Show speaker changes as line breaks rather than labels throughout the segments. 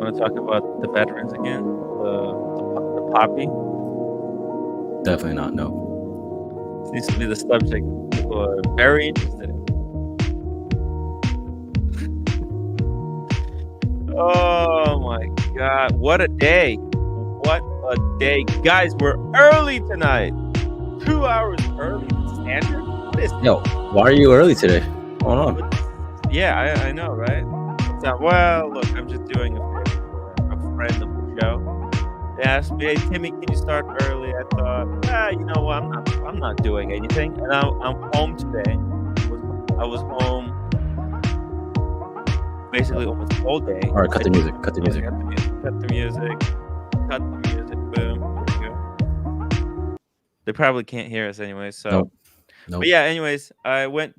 want to talk about the veterans again? The poppy
Definitely not. No.
seems to be the subject people are very interested in. Oh my God! What a day! What a day, guys! We're early tonight. 2 hours early. Standard? What is?
Yo, why are you early today? What's going on?
Yeah, I know, right? Well, look, I'm just doing a favor for a friend of the show. They asked me, "Hey, Timmy, can you start early?" I thought, you know what? I'm not doing anything, and I'm home today. I was home basically almost all day.
All right, cut the music. Cut the music.
Cut the music. Cut the music. Cut the music. Boom. There we go. They probably can't hear us anyway. So,
Nope.
but yeah. Anyways, I went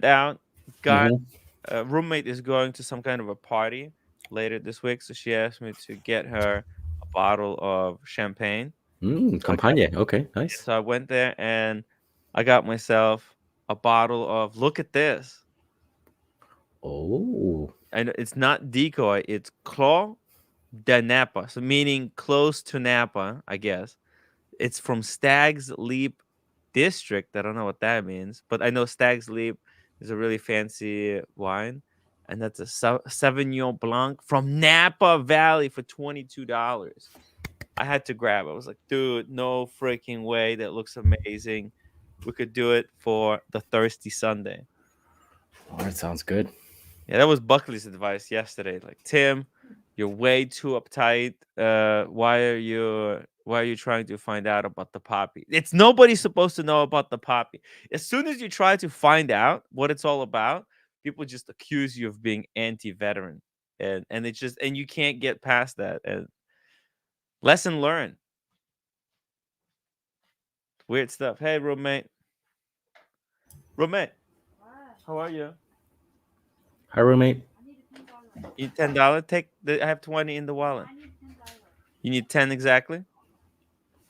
out. Got
Mhm.
a roommate is going to some kind of a party later this week, so she asked me to get her a bottle of champagne.
Campagne. Okay, nice.
So I went there and I got myself a bottle of. Look at this.
Oh.
And it's not decoy, it's Clos de Napa. So meaning close to Napa, I guess. It's from Stag's Leap District. I don't know what that means, but I know Stag's Leap is a really fancy wine. And that's a Sauvignon Blanc from Napa Valley for $22. I had to grab it. I was like, dude, no freaking way. That looks amazing. We could do it for the Thirsty Sunday.
All right, sounds good.
Yeah, that was Buckley's advice yesterday. Like, Tim, you're way too uptight. Why are you trying to find out about the poppy? It's nobody's supposed to know about the poppy. As soon as you try to find out what it's all about, people just accuse you of being anti-veteran. And it's just and you can't get past that. And lesson learned. Weird stuff. Hey, roommate. Roommate, how are you?
Hi, roommate.
You need $10? I have 20 in the wallet. You need 10 exactly?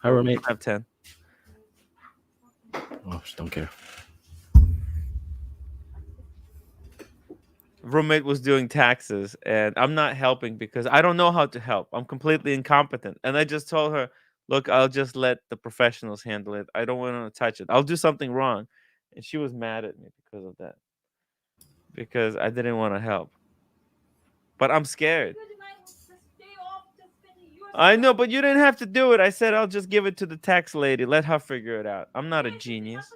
Hi,
Or we
roommate.
don't have 10.
Oh, just don't care.
Roommate was doing taxes and I'm not helping because I don't know how to help. I'm completely incompetent. And I just told her, look, I'll just let the professionals handle it. I don't want to touch it. I'll do something wrong. And she was mad at me because of that. Because I didn't want to help. But I'm scared. I know, but you didn't have to do it. I said I'll just give it to the tax lady. Let her figure it out. I'm not a genius.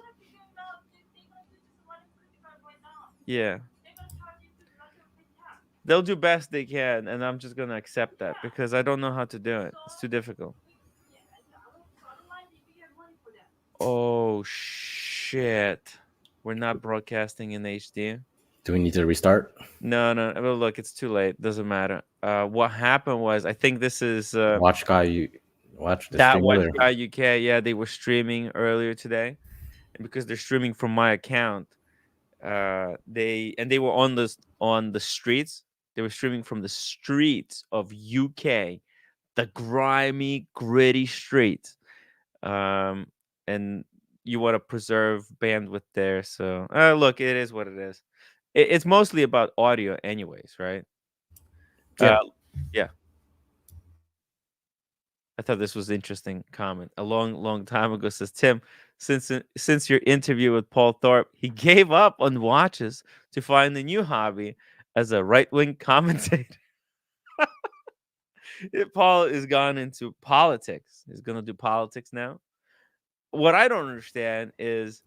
Yeah. They'll do best they can, and I'm just gonna accept that because I don't know how to do it. It's too difficult. Oh shit! We're not broadcasting in HD.
Do we need to restart?
No. Well, look, it's too late. Doesn't matter. What happened was, I think this is
Watch guy, you watch the
that
stream
Watch
earlier.
Guy UK. Yeah, they were streaming earlier today, and because they're streaming from my account, they were on the streets. They were streaming from the streets of UK, the grimy, gritty streets. And you want to preserve bandwidth there. So look, it is what it is. It's mostly about audio, anyways, right?
Yeah.
Yeah. I thought this was interesting comment. A long time ago says Tim, since your interview with Paul Thorpe, he gave up on watches to find a new hobby as a right-wing commentator. Paul is gone into politics. He's gonna do politics now. What I don't understand is,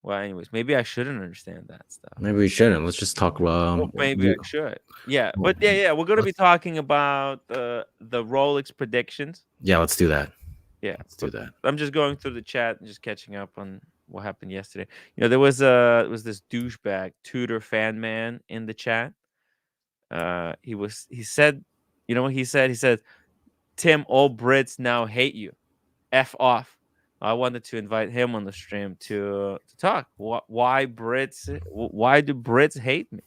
well, anyways, maybe I shouldn't understand that stuff.
Maybe we shouldn't. Let's just talk.
Well, maybe I should. Yeah, but yeah, we're gonna be talking about the Rolex predictions.
Yeah, let's do that.
Yeah,
Let's do that.
I'm just going through the chat and just catching up on what happened yesterday. You know, there was this douchebag Tudor fan man in the chat. He said, you know what he said? He said, Tim, all Brits now hate you. F off. I wanted to invite him on the stream to talk. Why Brits? Why do Brits hate me?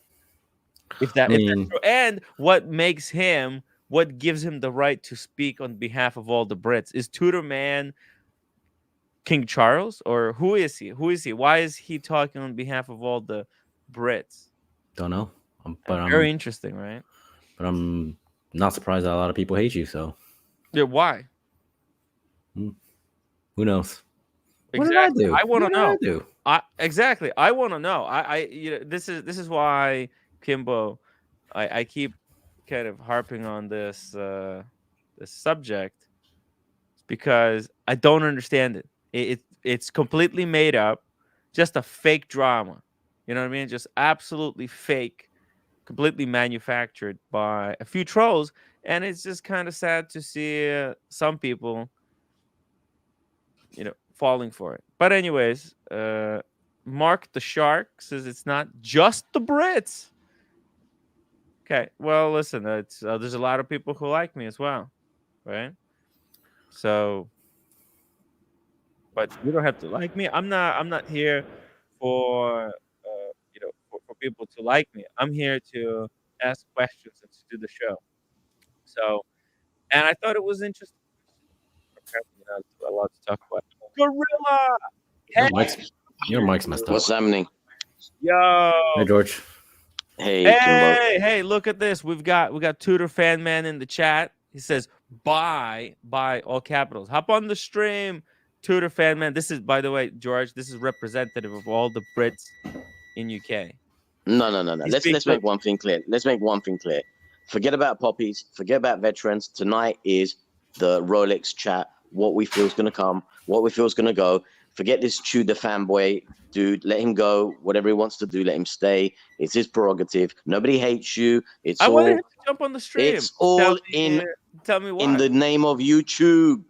If that's true, and what gives him the right to speak on behalf of all the Brits? Is Tudor man King Charles, or who is he? Who is he? Why is he talking on behalf of all the Brits?
Don't know.
Very interesting, right?
But I'm not surprised that a lot of people hate you. So
Yeah, why?
who knows? What did I
Exactly.
do?
I want
What
to
did I
know.
do?
I want to know. This is why Kimbo, I keep kind of harping on this subject because I don't understand it. It's completely made up, just a fake drama. You know what I mean? Just absolutely fake, completely manufactured by a few trolls, and it's just kind of sad to see some people, falling for it. But anyways, Mark the Shark says it's not just the Brits. Okay, well, listen, it's there's a lot of people who like me as well, right? So, but you don't have to like me. I'm not here for for people to like me. I'm here to ask questions and to do the show. So, and I thought it was interesting. Apparently, you're not allowed to talk about Gorilla. Hey,
Your mic's messed up.
What's happening?
yo.
Hey George.
Hey, Kimbo.
Hey, look at this. We got Tudor Fan Man in the chat. He says, buy all capitals. Hop on the stream, Tudor Fan Man. This is, by the way, George, this is representative of all the Brits in UK.
No. Let's make one thing clear. Forget about poppies. Forget about veterans. Tonight is the Rolex chat. What we feel is going to come. What we feel is going to go. Forget this Tudor fanboy dude. Let him go. Whatever he wants to do, let him stay. It's his prerogative. Nobody hates you.
I wanted him to jump on the stream.
It's all
tell me why.
in the name of YouTube.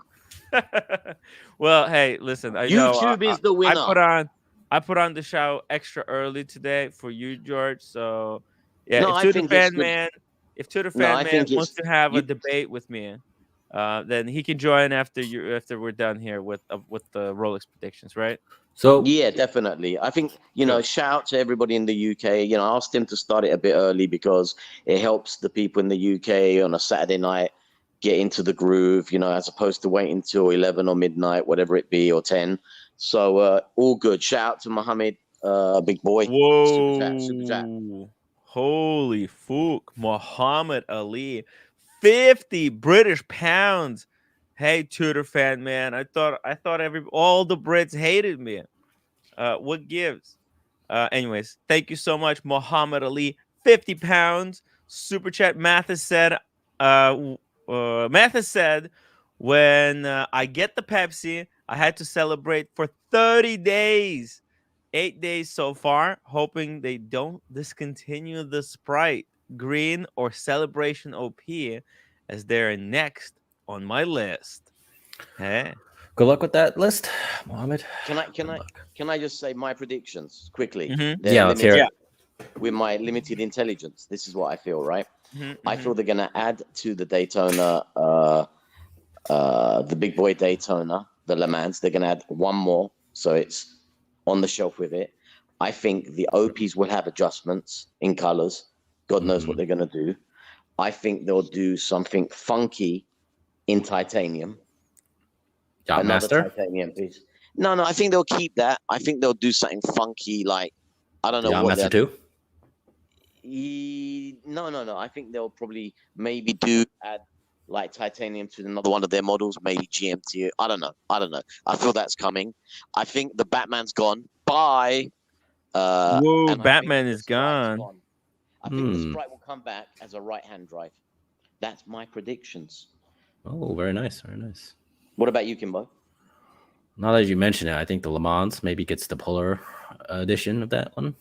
Well, hey, listen. I
YouTube
know,
is the winner.
I put on the show extra early today for you, George. So yeah,
No,
if Tudor Fan Man wants to have a debate with me, then he can join after we're done here with the Rolex predictions, right?
So
yeah, definitely. I think shout out to everybody in the UK. I asked him to start it a bit early because it helps the people in the UK on a Saturday night get into the groove, as opposed to waiting till 11 or midnight, whatever it be, or 10. So all good. Shout out to Mohammed, big boy.
Whoa!
Super chat.
Holy fuck, Muhammad Ali, 50 British pounds. Hey, Tudor Fan Man. I thought all the Brits hated me. What gives? Anyways, thank you so much, Muhammad Ali. 50 pounds. Super chat. Mathis said, when I get the Pepsi, I had to celebrate for 30 days. 8 days so far, hoping they don't discontinue the Sprite, Green, or Celebration OP as they're next on my list. Hey.
good luck with that list, Mohammed.
Can I just say my predictions quickly?
Mm-hmm.
Yeah, let's hear it.
With my limited intelligence, this is what I feel, right?
Mm-hmm.
I feel they're going to add to the Daytona, the big boy Daytona, the Le Mans. They're going to add one more, so it's on the shelf with it. I think the OPs will have adjustments in colors. God knows what they're going to do. I think they'll do something funky in titanium.
Yacht-Master?
Another titanium piece. No, I think they'll keep that. I think they'll do something funky, like, I don't know what.
Yacht-Master 2?
No. I think they'll probably maybe add like titanium to another one of their models, maybe GMT. I don't know. I feel that's coming. I think the Batman's gone. Bye.
Whoa, Batman is gone.
I think the Sprite will come back as a right-hand drive. That's my predictions.
Oh, very nice. Very nice.
What about you, Kimbo?
Now that you mention it, I think the Le Mans maybe gets the Polar edition of that one.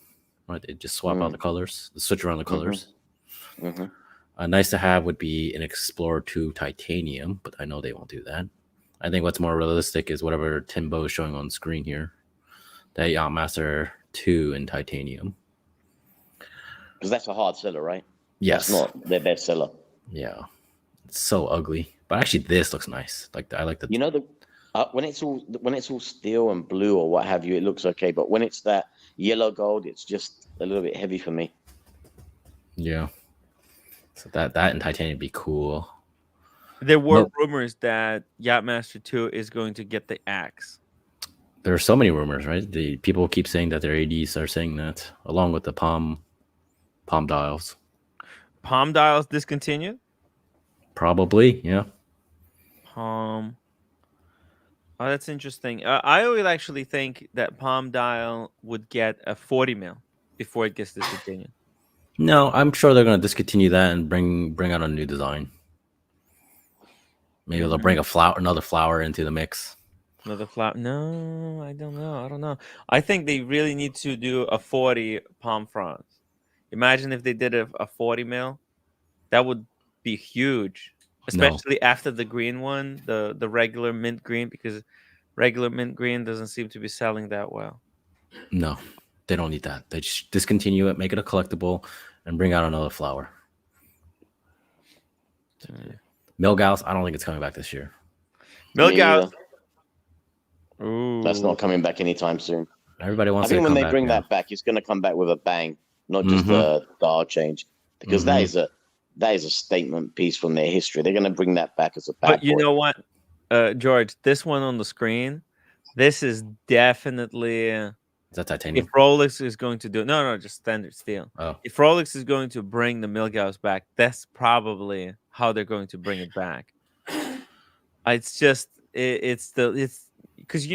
Right, they just swap out the colors, switch around the colors. Nice to have would be an Explorer 2 Titanium, but I know they won't do that. I think what's more realistic is whatever Timbo is showing on screen here. That Yacht-Master 2 in Titanium.
Because that's a hard seller, right?
Yes.
That's not their best seller.
Yeah. It's so ugly. But actually this looks nice. I like the
when it's all steel and blue or what have you, it looks okay. But when it's that yellow gold, it's just a little bit heavy for me.
Yeah. So that and titanium would be cool.
There were rumors that Yacht-Master 2 is going to get the axe.
There are so many rumors, right? The people keep saying that their ADs are saying that, along with the palm dials.
Palm dials discontinued?
Probably, yeah.
Palm. Oh, that's interesting. I would actually think that Palm Dial would get a 40 mil before it gets discontinued.
No, I'm sure they're gonna discontinue that and bring out a new design. Maybe they'll bring another flower into the mix.
Another flower? No, I don't know. I don't know. I think they really need to do a 40 Palm France. Imagine if they did a 40 mil. That would be huge,
No,
especially after the green one, the regular mint green, because regular mint green doesn't seem to be selling that well.
no, they don't need that. They just discontinue it, make it a collectible, and bring out another flower. Milgauss, I don't think it's coming back this year.
Milgauss.
Ooh. That's not coming back anytime soon.
Everybody wants.
I think when they bring that back, it's going to come back with a bang, not just the art change, because that is a statement piece from their history. They're going to bring that back as a bad
But you know what, George, this one on the screen, this is definitely.
Is that titanium?
If Rolex is going to do no, just standard steel.
Oh.
If Rolex is going to bring the Milgauss back, that's probably how they're going to bring it back. It's just it's because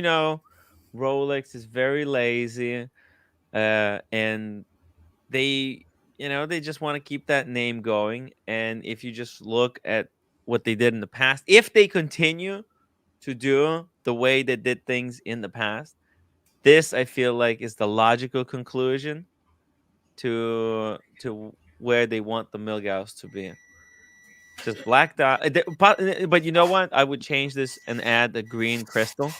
Rolex is very lazy, and they they just want to keep that name going. And if you just look at what they did in the past, if they continue to do the way they did things in the past, this I feel like is the logical conclusion to where they want the Milgauss to be. Just black dot. But you know what? I would change this and add the green crystal,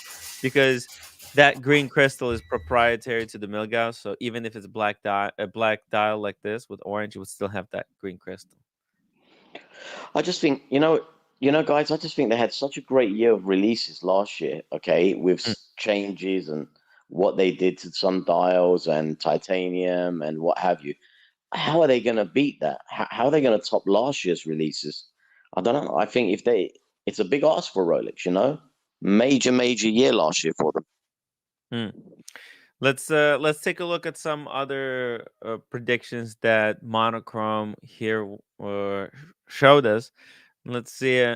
because that green crystal is proprietary to the Milgauss. So even if it's a black dial like this with orange, it would still have that green crystal.
I just think guys. I just think they had such a great year of releases last year. Okay, with changes and what they did to some dials and titanium and what have you. How are they going to beat that? How are they going to top last year's releases? I don't know. I think it's a big ask for Rolex. Major year last year for them.
Let's take a look at some other predictions that Monochrome here showed us. Let's see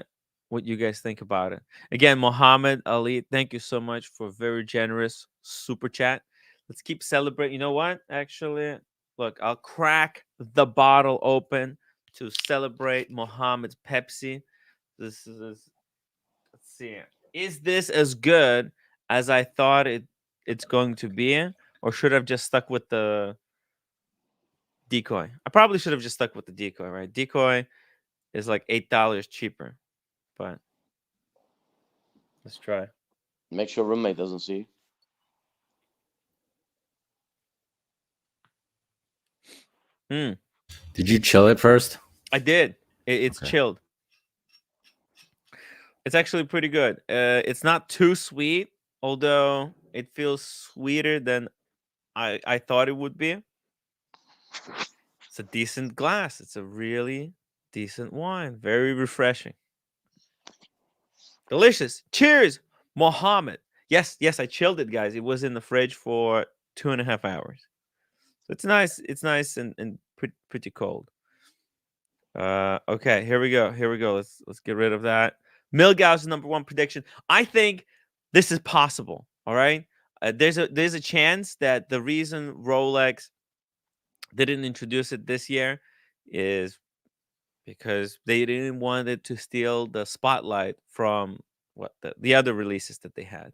what you guys think about it. Again, Mohammed Ali, thank you so much for very generous super chat. Let's keep celebrating. You know what? Actually, look, I'll crack the bottle open to celebrate Mohammed's Pepsi. This is, let's see. Is this as good as I thought it's going to be, or should I have just stuck with the decoy? I probably should have just stuck with the decoy, right? Decoy is like $8 cheaper, but let's try.
Make sure roommate doesn't see
you.
Did you chill it first?
I did. It's chilled. It's actually pretty good. It's not too sweet, although it feels sweeter than I thought it would be. It's a decent glass. It's a really decent wine. Very refreshing. Delicious. Cheers, Mohammed. Yes, I chilled it, guys. It was in the fridge for 2.5 hours. So it's nice. It's nice and pretty cold. Okay, here we go. Let's get rid of that. Milgauss' #1 prediction. I think this is possible. All right. There's a chance that the reason Rolex didn't introduce it this year is because they didn't want it to steal the spotlight from the other releases that they had.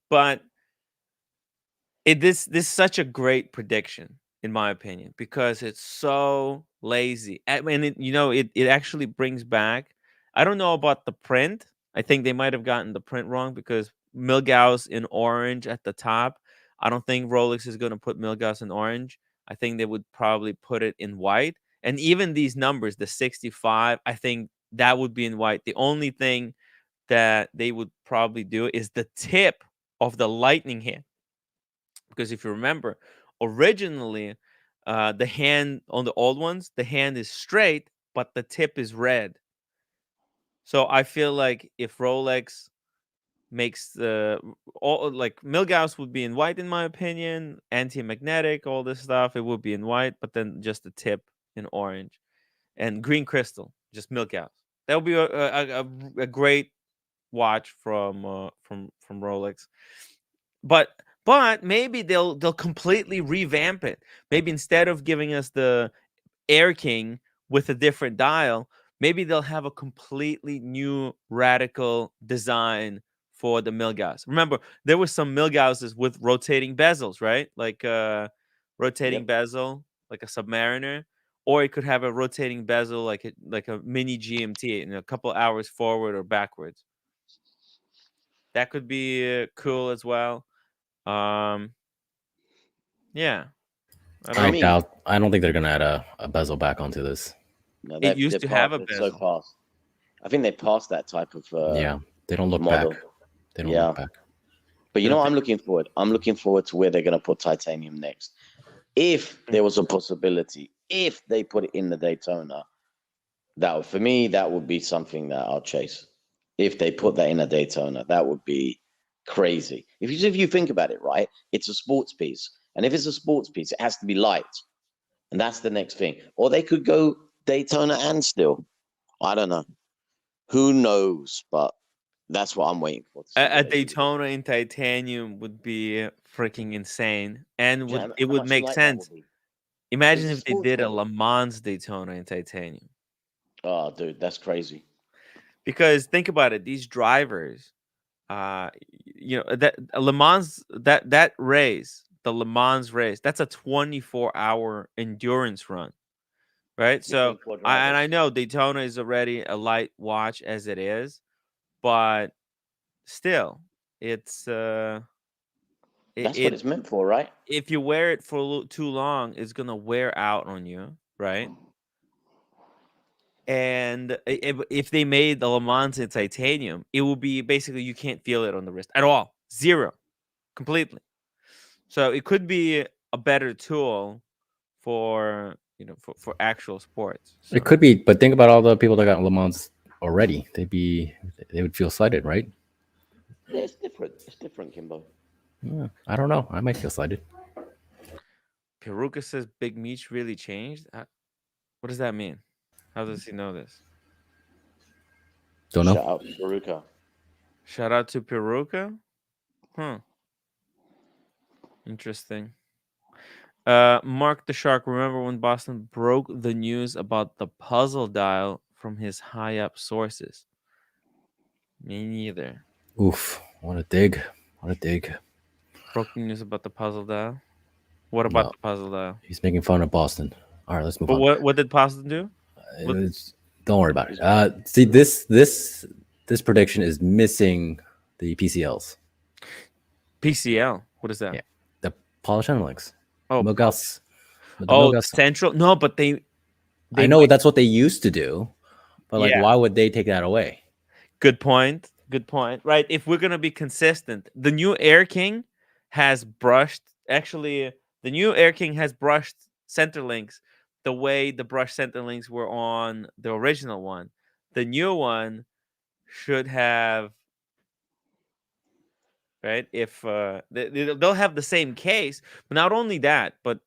But this is such a great prediction, in my opinion, because it's so lazy. I mean, it actually brings back. I don't know about the print. I think they might have gotten the print wrong, because Milgauss in orange at the top. I don't think Rolex is going to put Milgauss in orange. I think they would probably put it in white. And even these numbers, the 65, I think that would be in white. The only thing that they would probably do is the tip of the lightning hand. Because if you remember, originally, the hand on the old ones, the hand is straight, but the tip is red. So I feel like if Rolex makes like Milgauss would be in white, in my opinion, anti-magnetic, all this stuff, it would be in white, but then just the tip in orange, and green crystal, just Milgauss. That would be a great watch from Rolex. But maybe they'll completely revamp it. Maybe instead of giving us the Air King with a different dial, maybe they'll have a completely new radical design for the Milgauss. Remember, there was some Milgausses with rotating bezels, right? Like rotating
Yep.
bezel, like a Submariner, or it could have a rotating bezel like a mini GMT in a couple hours forward or backwards. That could be cool as well. Um, yeah, I don't
For
I
know.
me,
doubt. I don't think they're gonna add a bezel back onto this.
no,
It used
they've
to have
passed
a
it so
bezel.
fast. I think they passed that type of
Yeah, they don't look
model.
back. They don't
Yeah.
look back.
But
You
you know
don't
what I'm
think?
looking forward? I'm looking forward to where they're going to put titanium next. If there was a possibility, if they put it in the Daytona, for me, that would be something that I'll chase. If they put that in a Daytona, that would be crazy. If you think about it, right, it's a sports piece. And if it's a sports piece, it has to be light. And that's the next thing. Or they could go Daytona and still. I don't know. Who knows? But that's what I'm waiting for to see
A
what they do.
Daytona in titanium would be freaking insane, and it
How
would
much
make
light that
sense.
would be? Because
Imagine
it's a
if they
sports
did a
model.
Le Mans Daytona in titanium.
Oh, dude, that's crazy.
Because think about it, these drivers, that Le Mans that race, the Le Mans race, that's a 24-hour endurance run, right? So
Between four
I
drivers.
know Daytona is already a light watch as it is, but still, it's
That's what
it
it's meant for, right?
if you wear it for too long, it's gonna wear out on you, right? And if they made the Le Mans in titanium, it would be basically you can't feel it on the wrist at all, zero, completely. So it could be a better tool for for actual sports.
It
So
could be, but think about all the people that got Le Mans already. They would feel slighted, right?
Yeah, it's different. It's different, Kimbo.
Yeah, I don't know. I might feel slighted.
Peruka says Big Meech really changed. What does that mean? How does he know this?
Don't know.
Shout out to Baruka.
Shout out to Peruka. Huh. Interesting. Mark the Shark. Remember when Boston broke the news about the puzzle dial from his high up sources? Me neither.
Oof. What a dig. What a dig.
Broke the news about the puzzle dial. What about
No,
the puzzle dial?
he's making fun of Boston. All right, let's move
But
on.
what did Boston do? What
Don't worry about it. See, this prediction is missing the PCLs.
PCL? What is that?
Yeah, the polished links.
Oh,
Milgauss. The
oh, the
Milgauss.
central. No, but
I
they
know
might.
that's what they used to do, but like,
Yeah.
why would they take that away?
Good point. Good point. Right. If we're gonna be consistent, the new Air King has brushed. Actually, the new Air King has brushed center links the way the brush center links were on the original one. The new one should have, right. If they'll have the same case, but not only that, but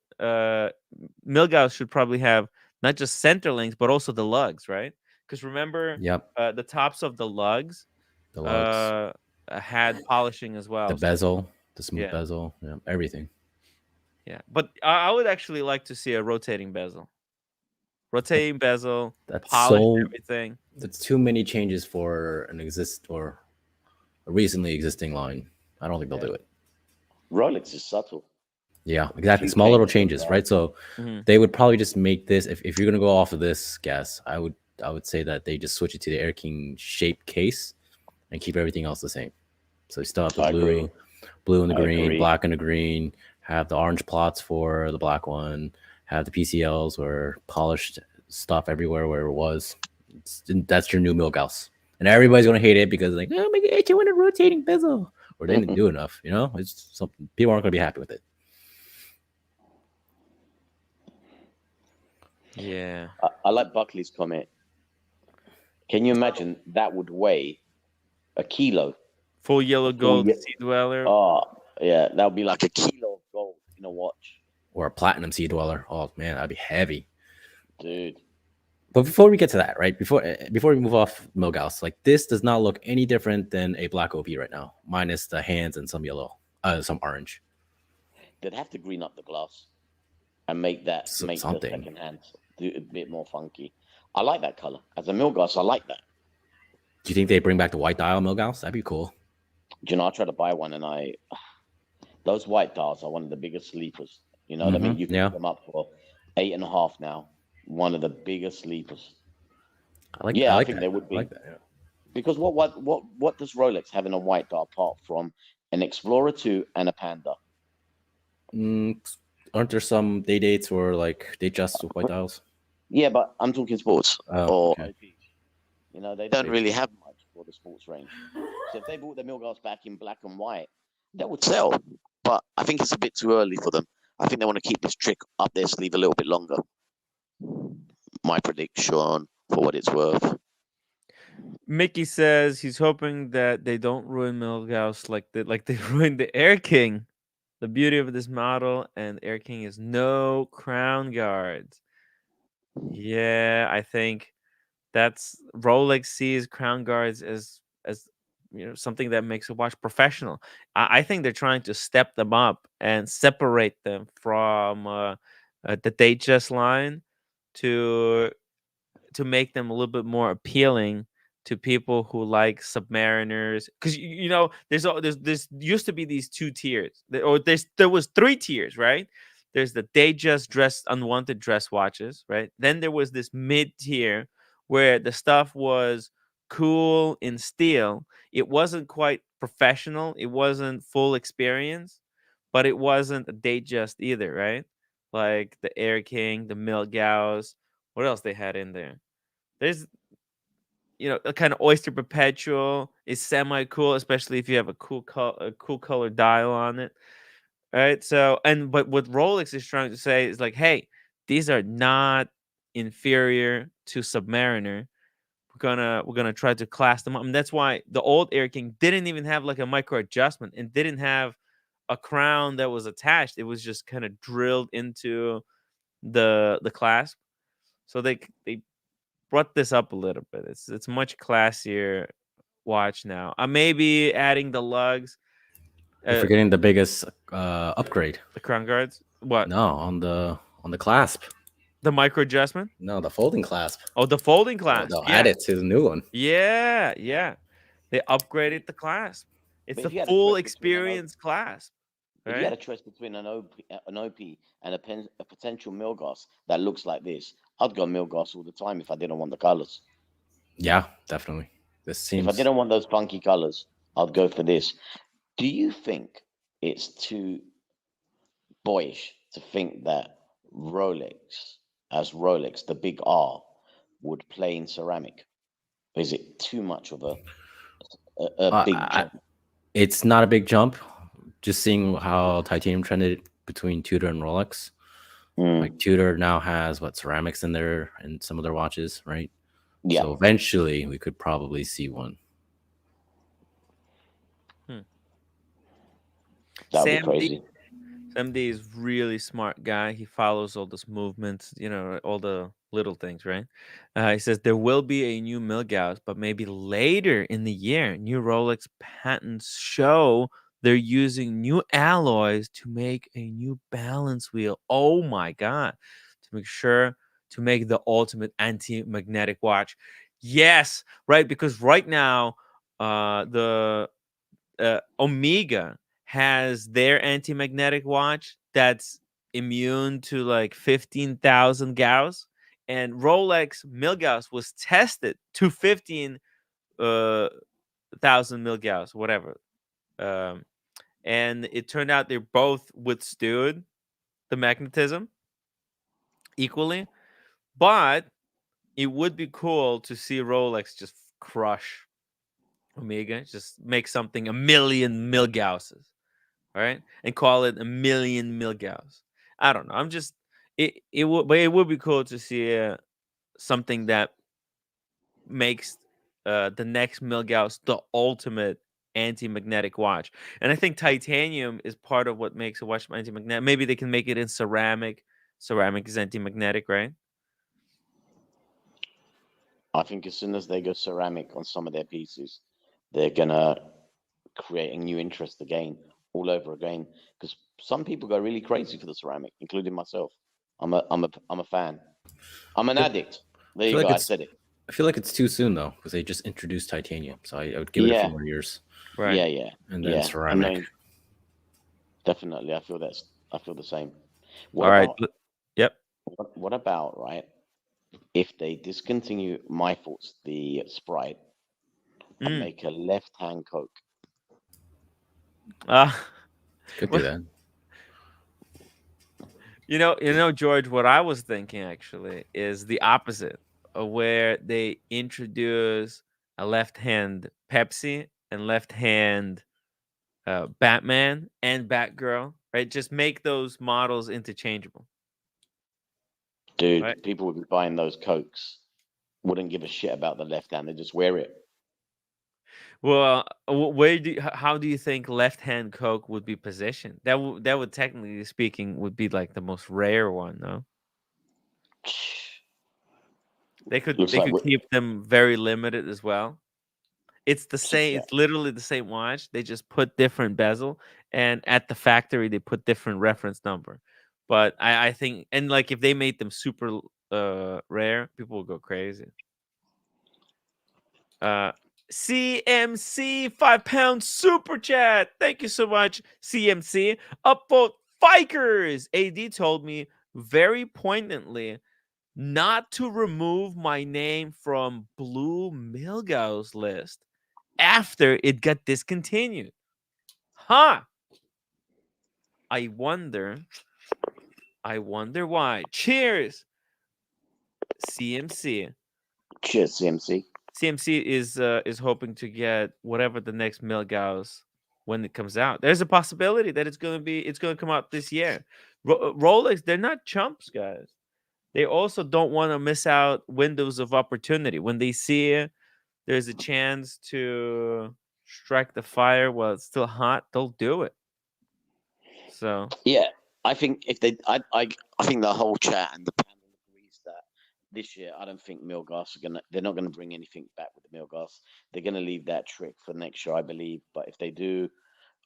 Milgauss should probably have not just center links but also the lugs, right? Because remember,
Yep,
the tops of the lugs
the lugs,
uh had polishing as
the
well. So
bezel, the smooth
yeah,
bezel, yeah, everything.
yeah. But I would actually like to see a rotating bezel,
That's
polish
so.
everything.
That's too many changes for a recently existing line. I don't think they'll
Yeah.
do it.
Rolex is subtle.
Yeah, exactly.
Few
Small little
changes,
changes, right? So
Hmm.
they would probably just make this. If you're gonna go off of this guess, I would say that they just switch it to the Air King shape case and keep everything else the same. So you still have the
I agree.
blue and the
I
green,
agree.
black and the green. Have the orange plots for the black one. Have the PCLs or polished stuff everywhere where it was. That's your new Milgauss, and everybody's gonna hate it because like, oh my god, you want a rotating bezel, or they didn't do enough. You know, it's something people aren't gonna be happy with it.
Yeah.
I like Buckley's comment. Can you imagine that would weigh a kilo?
Full yellow gold
ye-
sea dweller.
Oh, yeah, that would be like a kilo of gold in a watch,
Or a platinum sea dweller. Oh man, that'd be heavy.
dude.
But before we get to that, right? Before we move off Milgauss, like this does not look any different than a black OP right now, minus the hands and some yellow, some orange.
They'd have to green up the glass and make the
Something.
second hand do a bit more funky. I like that color. As a Milgauss, I like that.
Do you think they bring back the white dial Milgauss? That'd be cool.
Do you know, I tried to buy one, and those white dials are one of the biggest sleepers. You know what I mean? You can pick them up for $8.5 now. One of the biggest sleepers.
I think
that. They would be.
I like that, yeah.
Because what does Rolex have in a white dial apart from an Explorer 2 and a Panda?
Aren't there some day dates or like day just with white dials?
Yeah, but I'm talking sports or
okay.
OPs. You know, they don't really have much for the sports range. So if they brought the Milgauss back in black and white, that would sell. But I think it's a bit too early for them. I think they want to keep this trick up their sleeve a little bit longer. My prediction, for what it's worth.
Mickey says he's hoping that they don't ruin Milgauss like they ruined the Air King. The beauty of this model and Air King is no crown guards. Yeah, I think that's Rolex sees crown guards as something that makes a watch professional. I think they're trying to step them up and separate them from the Datejust line to make them a little bit more appealing to people who like Submariners, because there's used to be these two tiers, or there was three tiers, right? There's the Datejust dress unwanted dress watches, right? Then there was this mid tier where the stuff was cool in steel. It wasn't quite professional. It wasn't full experience, but it wasn't a Datejust either, right? Like the Air King, the Milgauss. What else they had in there? There's a kind of Oyster Perpetual is semi cool, especially if you have a cool color dial on it, right? So, but what Rolex is trying to say is like, hey, these are not inferior to Submariner. We're gonna try to class them up, and that's why the old Air King didn't even have like a micro adjustment and didn't have a crown that was attached. It was just kind of drilled into the clasp. So they brought this up a little bit. It's much classier watch now. Maybe adding the lugs.
You're forgetting the biggest upgrade.
The crown guards. What?
No, on the clasp.
The micro adjustment.
No, the folding clasp.
Oh, the folding clasp.
They'll add it to the new one.
Yeah. They upgraded the clasp. It's the full experience clasp.
Right? If you had a choice between an OP and a potential Milgauss that looks like this, I'd go Milgauss all the time if I didn't want the colors.
Yeah, definitely.
If I didn't want those funky colors, I'd go for this. Do you think it's too boyish to think that Rolex, the big R, would play in ceramic? Or is it too much of a big jump?
It's not a big jump. Just seeing how titanium trended between Tudor and Rolex. Like Tudor now has ceramics in there and some of their watches, right? Yeah. So eventually we could probably see one.
That'd be crazy.
Sam D is really smart guy. He follows all those movements, all the little things, right? He says there will be a new Milgauss, but maybe later in the year. New Rolex patents show they're using new alloys to make a new balance wheel. Oh my God. To make the ultimate anti-magnetic watch. Yes, right? Because right now, the Omega has their anti-magnetic watch that's immune to like 15,000 Gauss, and Rolex Milgauss was tested to 15,000 Milgauss, whatever. And it turned out they both withstood the magnetism equally, but it would be cool to see Rolex just crush Omega, just make something a million Milgausses, right? And call it a million Milgauss. I don't know. It would be cool to see something that makes the next Milgauss the ultimate anti-magnetic watch. And I think titanium is part of what makes a watch anti-magnetic. Maybe they can make it in ceramic. Ceramic is anti-magnetic, right?
I think as soon as they go ceramic on some of their pieces, they're gonna create a new interest again, all over again. Because some people go really crazy for the ceramic, including myself. I'm a fan. I'm an
I
addict. There
feel
you
like
go. I
it's
said it.
I feel like it's too soon though, because they just introduced titanium. So I would give it a few
Yeah,
more years,
Right.
yeah.
and then
Yeah. I
ceramic.
mean, definitely. I feel the same. What
All right.
about
Yep.
what about right? If they discontinue my thoughts, the Sprite, and
Mm.
make a left-hand Coke.
Uh,
Could do
well,
that.
George, what I was thinking actually is the opposite, where they introduce a left-hand Pepsi and left-hand Batman and Batgirl, right? Just make those models interchangeable, right?
Dude, people would be buying those Cokes. Wouldn't give a shit about the left hand. They just wear it.
Well, how do you think left-hand Coke would be positioned? That would technically speaking would be like the most rare one, no? They could
Looks
they
like
could keep them very limited as well. It's the same.
yeah.
It's literally the same watch. They just put different bezel, and at the factory they put different reference number. But I think, and like if they made them super rare, people would go crazy. Uh, CMC 5 pound super chat. Thank you so much, CMC. Upvote Fikers. AD told me very poignantly not to remove my name from Blue Milgauss list after it got discontinued. Huh. I wonder why. Cheers. CMC.
Cheers, CMC.
CMC is hoping to get whatever the next Milgauss when it comes out. There's a possibility that it's gonna come out this year. Rolex, they're not chumps, guys. They also don't want to miss out windows of opportunity. When they see there's a chance to strike the fire while it's still hot, they'll do it. So
Yeah, I think if they, I think the whole chat and the panel agrees that this year I don't think Milgauss are gonna. They're not gonna bring anything back with the Milgauss. They're gonna leave that trick for next year, I believe. But if they do,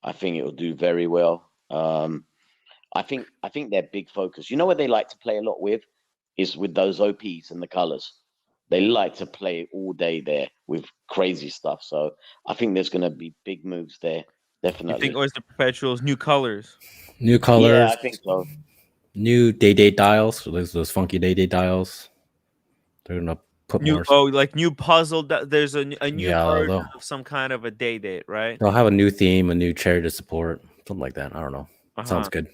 I think it will do very well. I think their big focus. You know what they like to play a lot with is with those OPs and the colors. They like to play all day there with crazy stuff. So I think there's going to be big moves there.
you
Definitely.
think Oyster Perpetuals new colors?
New
Yeah,
colors,
I think so.
new day-date dials. So there's those funky day-date dials. They're gonna put
New
more.
like new puzzle. There's a new
Yeah,
version of some kind of a day date, right?
they'll have a new theme, a new chair to support, something like that. I don't know. Sounds
Uh-huh.
good.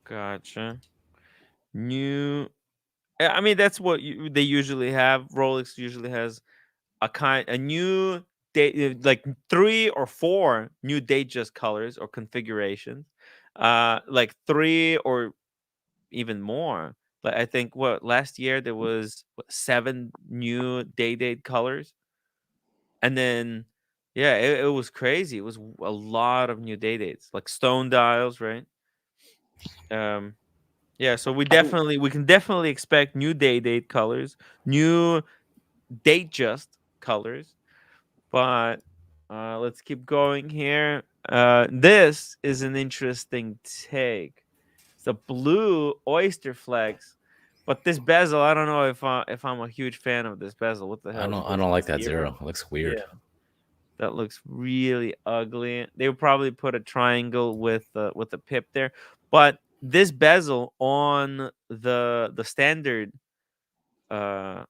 Gotcha. New. I mean, that's what they usually have. Rolex usually has a new date, like 3 or 4 new Datejust colors or configurations. Like 3 or even more. Like I think what last year there was 7 new date colors, and then yeah, it was crazy. It was a lot of new dates, like stone dials, right? Um, yeah, so we can definitely expect new date colors, new Datejust colors. But let's keep going here. This is an interesting take. It's a blue oyster flex, but this bezel, I don't know if I'm a huge fan of this bezel. What the
I
hell is
don't. I
this?
don't like that
Zero?
zero. It looks
Yeah,
weird.
that looks really ugly. They would probably put a triangle with a pip there, but this bezel on the standard, uh,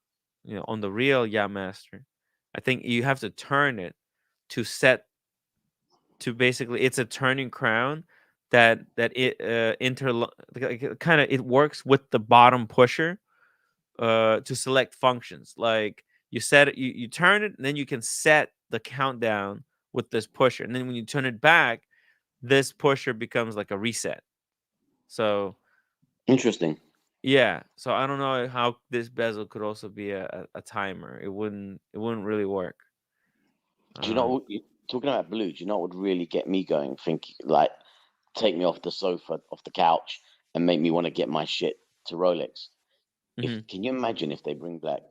on the real Yacht-Master, I think you have to turn it to set to basically it's a turning crown that it kind of it works with the bottom pusher to select functions. Like you set it, you turn it, and then you can set the countdown with this pusher, and then when you turn it back, this pusher becomes like a reset. So
Interesting.
yeah, so I don't know how this bezel could also be a timer. It wouldn't really work.
Do you know what, talking about blue? Do you know what would really get me going? Think like take me off the sofa, off the couch, and make me want to get my shit to Rolex. Can you imagine if they bring back?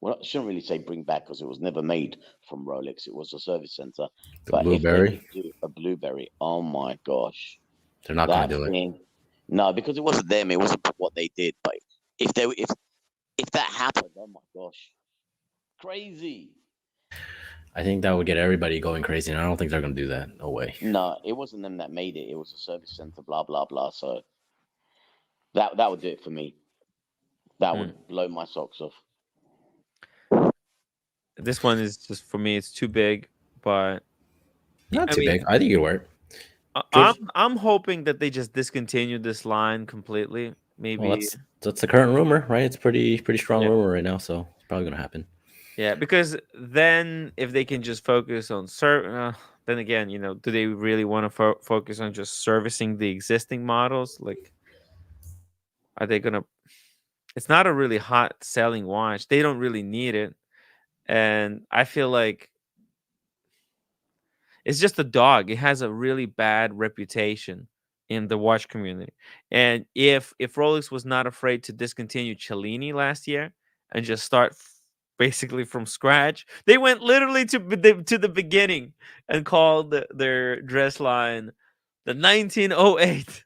Well, I shouldn't really say bring back because it was never made from Rolex. It was a service center.
The
But if they
blueberry.
could do a blueberry, oh my gosh,
They're not going to do it.
thing. No, because it wasn't them. It wasn't what they did. But if that happened, oh my gosh, crazy.
I think that would get everybody going crazy, and I don't think they're going to do that. No way.
No, it wasn't them that made it. It was a service center. Blah blah blah. So that would do it for me. That would blow my socks off.
This one is just for me. It's too big, but
not too big. I think it worked.
I'm hoping that they just discontinue this line completely. Maybe
that's the current rumor, right? It's pretty strong rumor right now, so it's probably gonna happen.
Yeah, because then if they can just focus on then again, do they really want to focus on just servicing the existing models? Like, are they gonna? It's not a really hot selling watch. They don't really need it, and I feel like it's just a dog. It has a really bad reputation in the watch community. And if Rolex was not afraid to discontinue Cellini last year and just start basically from scratch, they went literally to the beginning and called their dress line the 1908.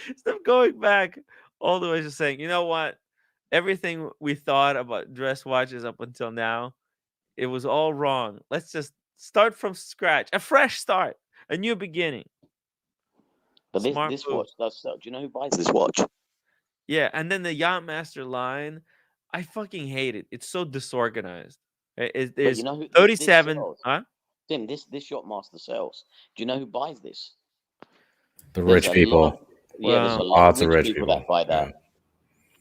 Instead of going back all the way to saying, you know what, everything we thought about dress watches up until now, it was all wrong. Let's just start from scratch, a fresh start, a new beginning.
But this watch does sell. Do you know who buys this watch?
Yeah, and then the Yacht-Master line, I fucking hate it. It's so disorganized. There's 37.
Tim, this Yacht-Master sells. Do you know who buys this?
The rich people.
There's a lot of rich people that buy that. Yeah.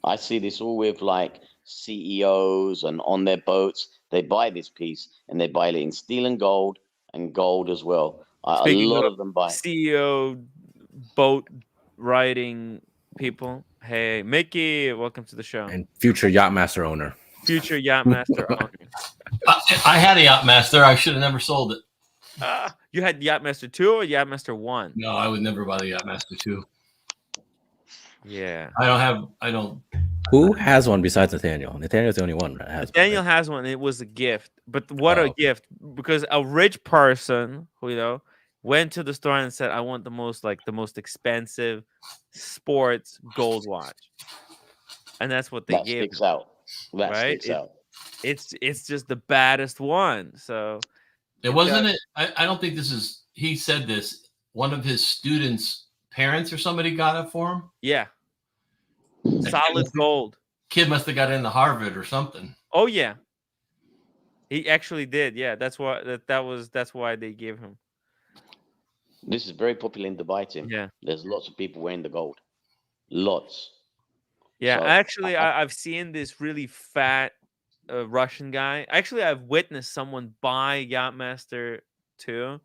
I see this all with like CEOs and on their boats. They buy this piece and they buy it in steel and gold as well. A lot of them buy.
CEO boat riding people. Hey, Mickey, welcome to the show.
And future Yacht-Master owner.
Future Yacht-Master owner.
I had a Yacht-Master. I should have never sold it.
You had Yacht-Master 2 or Yacht-Master 1?
No, I would never buy the Yacht-Master 2.
Yeah.
I don't.
Who has one besides Nathaniel? Nathaniel's the only one that has
Nathaniel has one. It was a gift. But what a gift. Because a rich person who, went to the store and said, I want the most expensive sports gold watch. And that's what they gave.
Sticks out. That sticks out.
It's just the baddest one. So
it wasn't it. I don't think this is, he said this, one of his students' parents or somebody got it for him.
Yeah. Solid gold.
Kid must have got into Harvard or something.
Oh yeah. He actually did. Yeah, that's why that's why they gave him.
This is very popular in Dubai, Tim.
Yeah.
There's lots of people wearing the gold. Lots.
Yeah, so, actually, I've seen this really fat Russian guy. Actually, I've witnessed someone buy Yacht-Master 2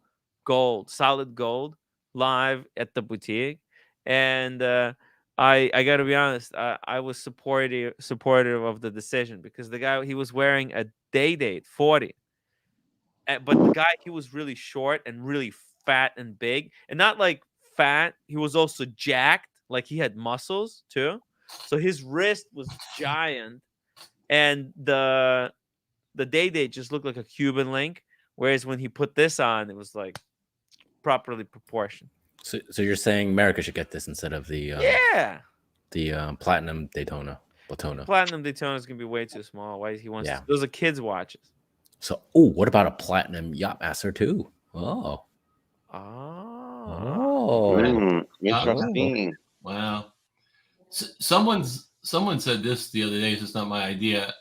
gold, solid gold, live at the boutique. And I got to be honest, I was supportive of the decision because the guy, he was wearing a day-date 40. But the guy, he was really short and really fat and big. And not like fat, he was also jacked. Like he had muscles too. So his wrist was giant. And the day-date just looked like a Cuban link. Whereas when he put this on, it was like properly proportioned.
So you're saying America should get this instead of the Platinum Daytona.
Platinum Daytona is gonna be way too small. Why he wants? Those are kids' watches.
So, what about a Platinum Yacht-Master 2?
Interesting.
Wow. Someone said this the other day. It's just not my idea.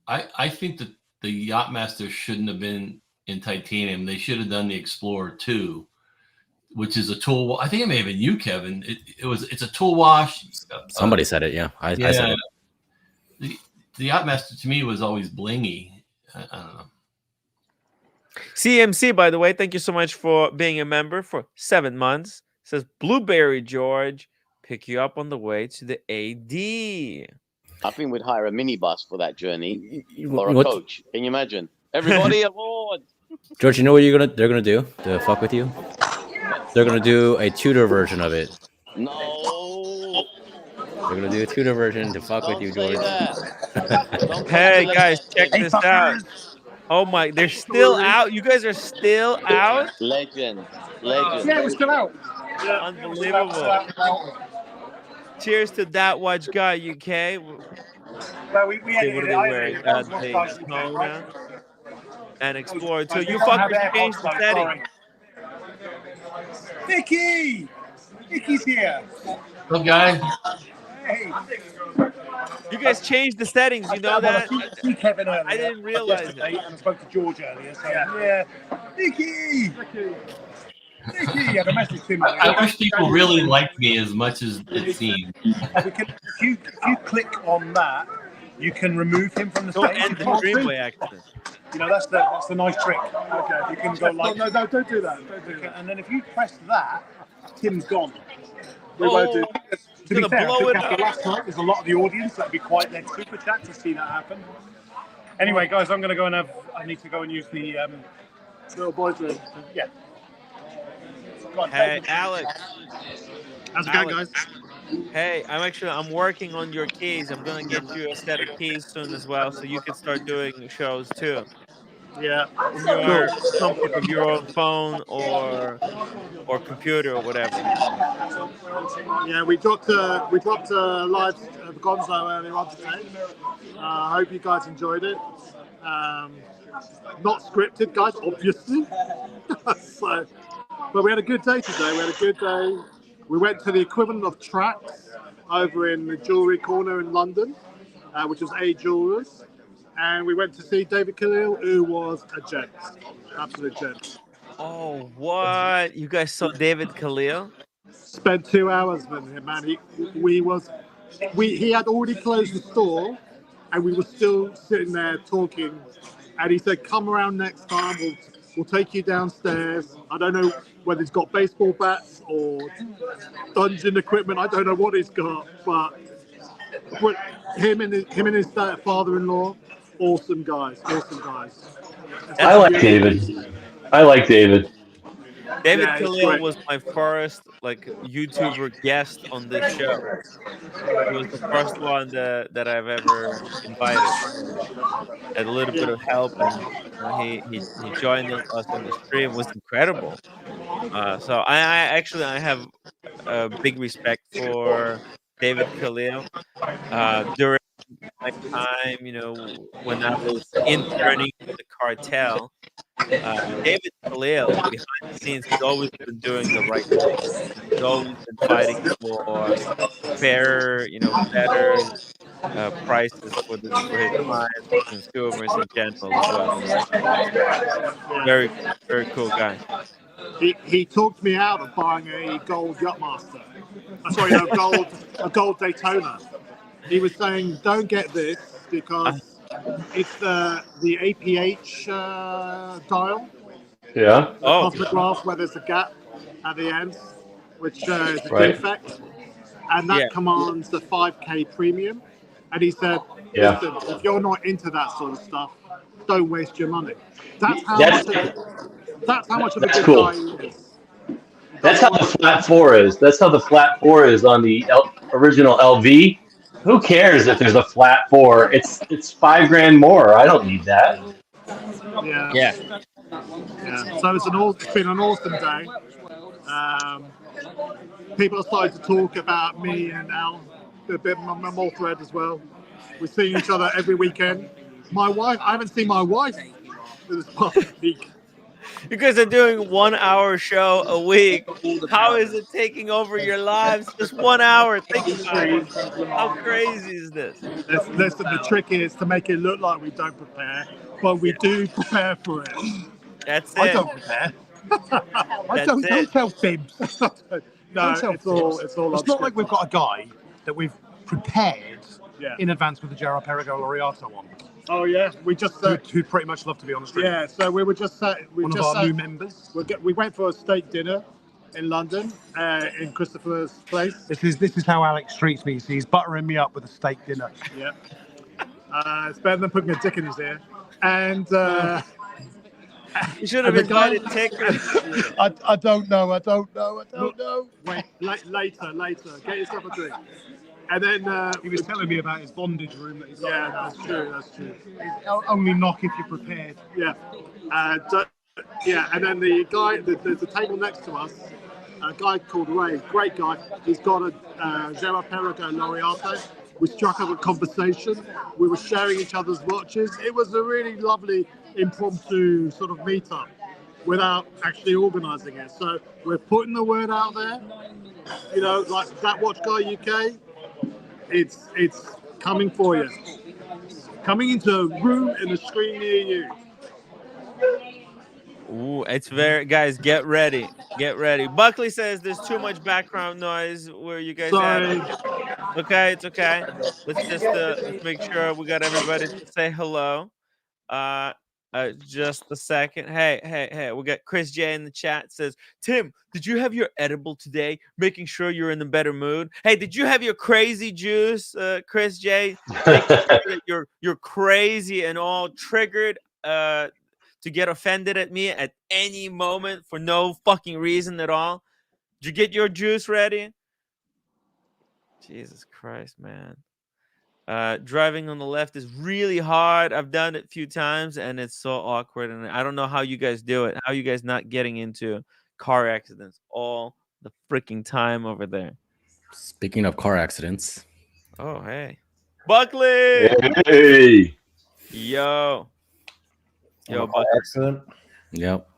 I think that the Yacht-Master shouldn't have been in titanium. They should have done the Explorer 2, which is a tool. I think it may have been you, Kevin. It's a tool wash.
Somebody said it. Yeah, I said
it. The Yacht-Master to me was always blingy. I don't know.
CMC, by the way, thank you so much for being a member for 7 months. It says Blueberry George, pick you up on the way to the AD.
I think we'd hire a minibus for that journey or a coach. Can you imagine? Everybody aboard.
George, you know what they're gonna do to fuck with you? They're gonna do a Tudor version of it.
No.
We're gonna do a tuner version to fuck with
Don't
you,
say
George.
that. Don't come
Hey
to
guys, check
legend.
this out. Oh my, they're still out. You guys are still out.
Legend.
Yeah, we're still out. Yeah,
Unbelievable. Cheers to that watch guy UK.
But we
See what
edited
are
it.
they
I
wearing?
edited it. That was one size UK,
Daytona
right?
and Explorer. So
We
you
don't have
fuckers
AirPods
changed the
though,
setting.
sorry. Nicky! Nicky's here.
Look, guy.
Hey.
You guys changed the settings. You know that?
I see Kevin earlier.
I didn't realize it.
Yesterday, and I spoke to George earlier. So yeah. Nicky! Nicky! I had a message to him.
I wish people really liked me as much as it seemed.
If you click on that, you can remove him from the
Don't
stage.
end the stream by accident.
You know, that's the nice trick. Okay, you can go like no, don't do that. Don't do that. And then if you press that, Tim's gone. We won't do. To be fair, I think after last night, there's a lot of the audience that'd be quite led super chat to see that happen. Anyway, guys, I'm going to go and I need to go and use the little boys' room. Yeah.
Hey, Alex.
How's it going, guys?
Hey, I'm working on your keys. I'm gonna get you a set of keys soon as well, so you can start doing shows too.
Yeah.
From your comfort of your own phone or computer or whatever.
Yeah, we dropped live the Gonzo earlier on today. I hope you guys enjoyed it. Not scripted, guys, obviously. But we had a good day today. We had a good day. We went to the equivalent of Tracks over in the jewellery corner in London, which was A Jewelers. And we went to see David Khalil, who was a gent. Absolute gent.
Oh, what? You guys saw David Khalil?
Spent 2 hours with him, man. He had already closed the store, and we were still sitting there talking. And he said, "Come around next time. We'll take you downstairs." I don't know whether he's got baseball bats or dungeon equipment. I don't know what he's got, but him and his father-in-law, awesome guys.
I like David.
David Khalil was my first YouTuber guest on this show. He was the first one that I've ever invited. Had a little bit of help, and he joined us on the stream. It was incredible. So I have a big respect for David Khalil. During my time, when I was interning with the cartel, David Khalil, behind the scenes, he's always been doing the right thing. He's always been fighting for fair, better prices for his clients, for consumers in general as well. Very, very cool guy.
He talked me out of buying a gold Yacht-Master. Sorry, no, a gold Daytona. He was saying, "Don't get this because it's the APH dial."
Yeah.
The cosmic glass where there's a gap at the end, which is a defect, and that commands the 5K premium. And he said, "Listen, if you're not into that sort of stuff, don't waste your money." That's how much of a good guy he is.
That's how the flat 4 is. That's how the flat 4 is on the original LV. Who cares if there's a flat 4? It's $5,000 more. I don't need that.
Yeah. So it's been an awesome day. People have started to talk about me and Al, a bit my mole thread as well. We're seeing each other every weekend. My wife, I haven't seen my wife this past week.
You guys are doing 1 hour show a week. How is it taking over your lives? Just 1 hour. Think about it. How crazy is this?
Listen, the trick is to make it look like we don't prepare, but we do prepare for it.
That's it.
I don't prepare. Don't tell fibs. No, it's all. It's not like we've got a guy that we've prepared in advance with the Gerard Perigo Laureato on. Oh yeah, we just who'd pretty much love to be on the stream. Yeah, so we were just one of our new members. We went for a steak dinner in London, in Christopher's place. This is how Alex treats me. He's buttering me up with a steak dinner. Yeah, it's better than putting a dick in his ear. And
you should have invited Ticker.
I don't know. Wait, later. Get yourself a drink. And then he was telling me about his bondage room that he's got. Yeah, that's true. That's true. Only knock if you're prepared. Yeah. Yeah, and then the guy, there's a table next to us, a guy called Ray, great guy. He's got a Girard-Perregaux Laureate. We struck up a conversation. We were sharing each other's watches. It was a really lovely impromptu sort of meetup without actually organising it. So we're putting the word out there. You know, like That Watch Guy UK, it's coming for you. Coming into a room and a screen near you.
Ooh, it's very, guys, get ready. Get ready. Buckley says there's too much background noise where you guys at. Okay, it's okay. Let's just let's make sure we got everybody to say hello. Just a second. Hey, we got Chris J in the chat says, Tim, did you have your edible today? Making sure you're in a better mood. Hey, did you have your crazy juice, Chris J? Making sure that you're crazy and all triggered to get offended at me at any moment for no fucking reason at all. Did you get your juice ready? Jesus Christ, man. Driving on the left is really hard. I've done it a few times and it's so awkward. And I don't know how you guys do it. How you guys not getting into car accidents all the freaking time over there?
Speaking of car accidents.
Oh, hey. Buckley!
Hey!
Yo, Buckley.
Accident? Yep.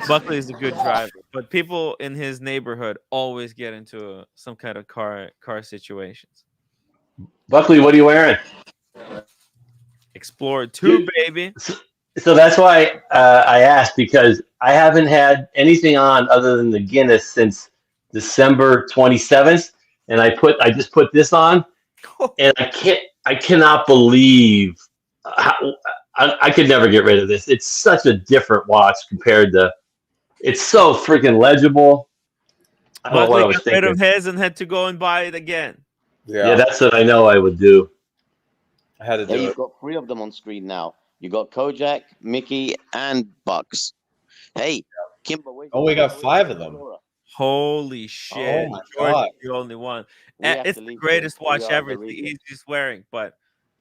Buckley is a good driver, but people in his neighborhood always get into some kind of car situations.
Buckley, what are you wearing?
Explorer 2, baby.
So that's why I asked, because I haven't had anything on other than the Guinness since December 27th, and I just put this on, and I cannot believe how, I could never get rid of this. It's such a different watch compared to. It's so freaking legible. I don't know what I was
got rid
thinking.
of his and had to go and buy it again.
Yeah, that's what I know I would do.
I had to do it. You've got 3 of them on screen now. You got Kojak, Mickey, and Bucks. Hey, Kimber.
We got 5 of them.
Holy shit!
Oh my
George
God.
is the only one. It's the greatest watch ever. It's the easiest wearing, but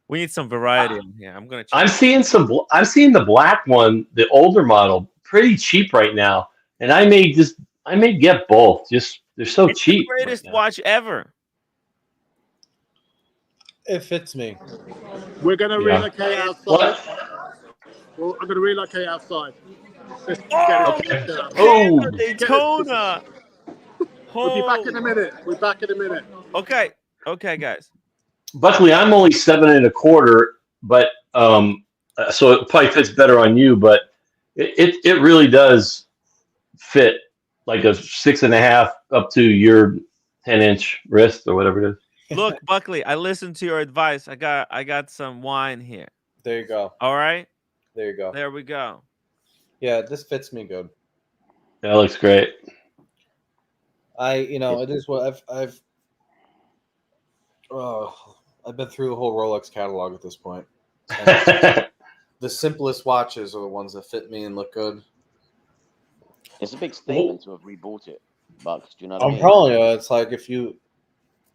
we need some variety in here. I'm gonna.
I'm seeing the black one, the older model, pretty cheap right now, and I may get both. Just they're so cheap.
The greatest watch ever.
It fits me.
We're gonna relocate outside. Well, I'm gonna relocate outside.
Oh, Daytona.
We'll be back in a minute.
Okay, guys.
Buckley, I'm only 7 1/4, but so it probably fits better on you. But it really does fit like a 6 1/2 up to your 10-inch wrist or whatever it is.
Look, Buckley, I listened to your advice. I got some wine here.
There you go.
All right.
There you go.
There we go.
Yeah, this fits me good.
That looks great.
It is what I've been through the whole Rolex catalog at this point. The simplest watches are the ones that fit me and look good.
It's a big statement to have rebought it, Bucks. Do you know what I mean?
I'm telling you, it's like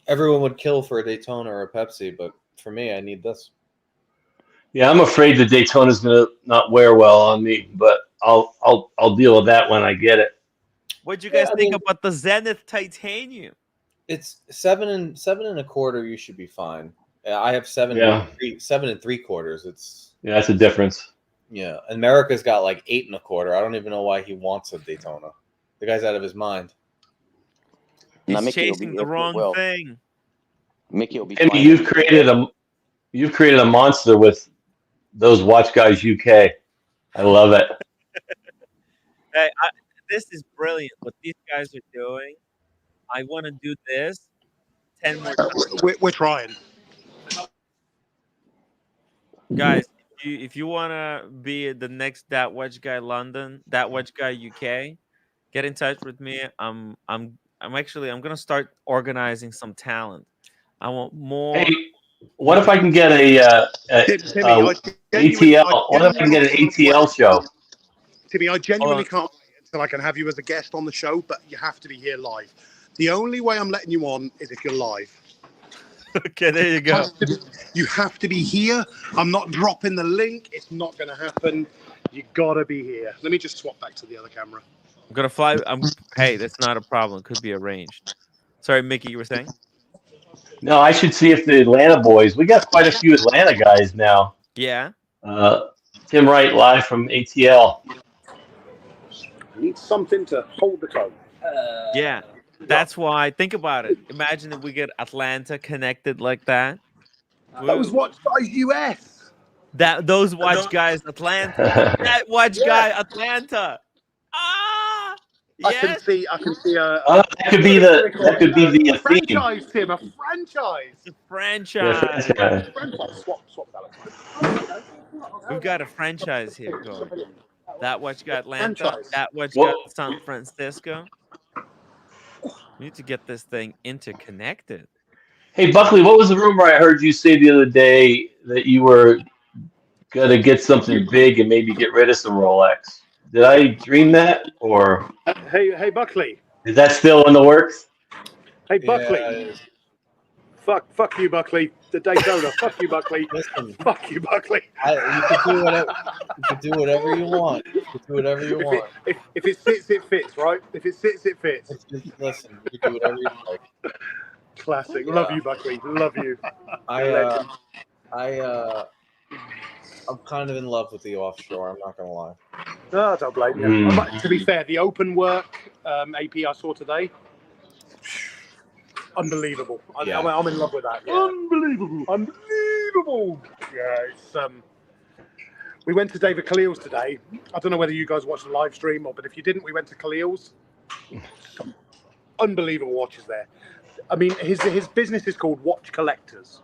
everyone would kill for a Daytona or a Pepsi, but for me, I need this.
Yeah, I'm afraid the Daytona's gonna not wear well on me, but I'll deal with that when I get it.
What'd you guys think about the Zenith Titanium?
It's 7 1/4. You should be fine. I have 7 3/4. It's
that's a difference.
Yeah, America's got like 8 1/4. I don't even know why he wants a Daytona. The guy's out of his mind.
He's chasing the wrong thing.
Mickey will be.
Maybe you've created a monster with those Watch Guys UK. I love it.
Hey, this is brilliant. What these guys are doing. I want to do this 10 more times.
We're trying.
Guys, if you want to be the next That Watch Guy London, That Watch Guy UK, get in touch with me. I'm gonna start organizing some talent. I want more.
Hey, what if I can get ATL? What if I can get an ATL show?
Timmy, I genuinely can't wait until I can have you as a guest on the show, but you have to be here live. The only way I'm letting you on is if you're live.
Okay, there you go.
You have to be here. I'm not dropping the link. It's not going to happen. You gotta be here. Let me just swap back to the other camera.
I'm gonna fly. Hey, that's not a problem. Could be arranged. Sorry, Mickey, you were saying?
No, I should see if the Atlanta boys. We got quite a few Atlanta guys now.
Yeah.
Tim Wright live from ATL.
I need something to hold the tone.
Yeah. That's why. Think about it. Imagine if we get Atlanta connected like that.
Those watch guys US.
Those watch guys Atlanta. That watch guy Atlanta. Ah. Yes.
I can see a.
That could be the
franchise, Tim. A franchise.
Franchise.
Swap that.
We've got a franchise here going. That watch guy Atlanta.
Franchise.
That watch guy San Francisco. We need to get this thing interconnected.
Hey, Buckley, what was the rumor I heard you say the other day that you were going to get something big and maybe get rid of some Rolex? Did I dream that, or
Hey, Buckley.
is that still in the works?
Hey, Buckley. Fuck you, Buckley. The Daytona. Fuck you, Buckley.
Listen,
Fuck you, Buckley.
you can do whatever you want. You can do whatever you want.
If it sits, it fits, right? If it sits, it fits.
Listen, you can do whatever you like.
Classic. Love you, Buckley. Love you.
I'm kind of in love with the offshore. I'm not gonna lie.
No, don't blame you. To be fair, the open work AP I saw today, unbelievable.
Yeah.
I'm in love with that. Yeah. Unbelievable. Yeah, it's we went to David Khalil's today. I don't know whether you guys watched the live stream but if you didn't, we went to Khalil's. Some unbelievable watches there. I mean, his business is called Watch Collectors,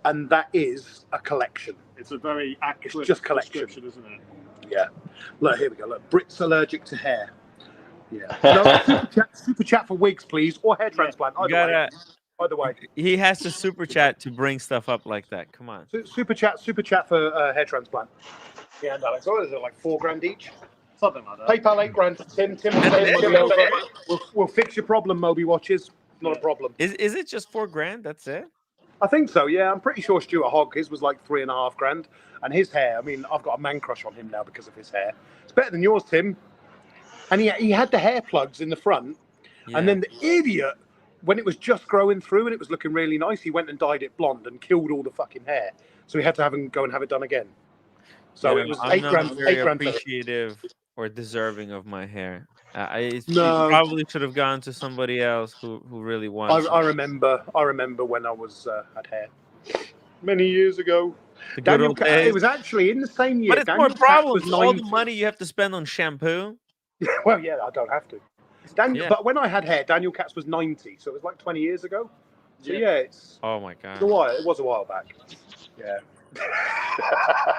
and that is a collection.
It's a very accurate
It's just collection,
isn't it?
Yeah. Look, here we go. Look, Brit's allergic to hair. Yeah. No, super chat for wigs, please, or hair transplant. Either way.
He has to super chat to bring stuff up like that. Come on.
Super chat for hair transplant. Yeah, and Alex, what is it, like $4,000 each?
Something like that.
PayPal $8,000. Tim, we'll fix your problem, Moby Watches. Not a problem.
Is it just $4,000? That's it?
I think so, yeah. I'm pretty sure Stuart Hogg, his was like $3,500. And his hair, I mean, I've got a man crush on him now because of his hair. It's better than yours, Tim. And he had the hair plugs in the front. Yeah. And then the idiot, when it was just growing through and it was looking really nice, he went and dyed it blonde and killed all the fucking hair. So he had to go and have it done again. So it was $8,000.
I'm very appreciative or deserving of my hair. Probably should have gone to somebody else who really wants.
I remember when I was had hair many years ago. It was actually in the same year.
But it's more problems. All the money you have to spend on shampoo.
Well, yeah, I don't have to. But when I had hair, Daniel Katz was 90, so it was like 20 years ago. So yeah, it's.
Oh my god.
It was a while back. Yeah.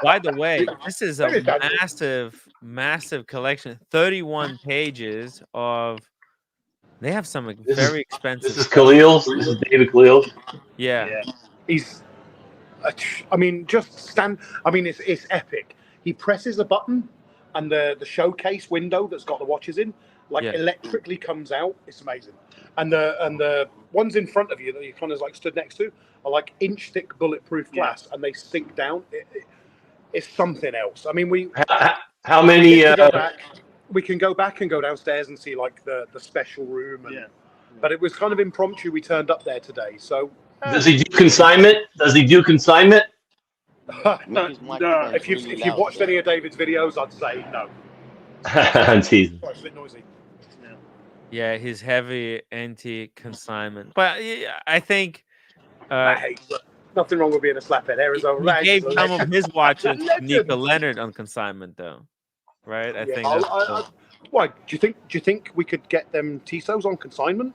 By the way, this is a massive collection. 31 pages of. They have some very expensive.
This is Khalil's. This is David Khalil's.
Yeah.
He's. I mean, it's epic. He presses a button, and the showcase window that's got the watches in, electrically comes out. It's amazing. And the ones in front of you that you kind of like stood next to are like inch thick bulletproof glass, and they sink down. It's something else. I mean,
how many?
We can go back and go downstairs and see like the special room. But it was kind of impromptu. We turned up there today, so.
Does he do consignment?
No. If you've watched any of David's videos, I'd say no.
I'm teasing.
It's a bit noisy.
Yeah, he's heavy anti-consignment. But I think
nothing wrong with being a slaphead. Arizona.
He gave some of his watches to Nico Leonard on consignment, though. Right? I think.
Why? Do you think we could get them Tissot's on consignment?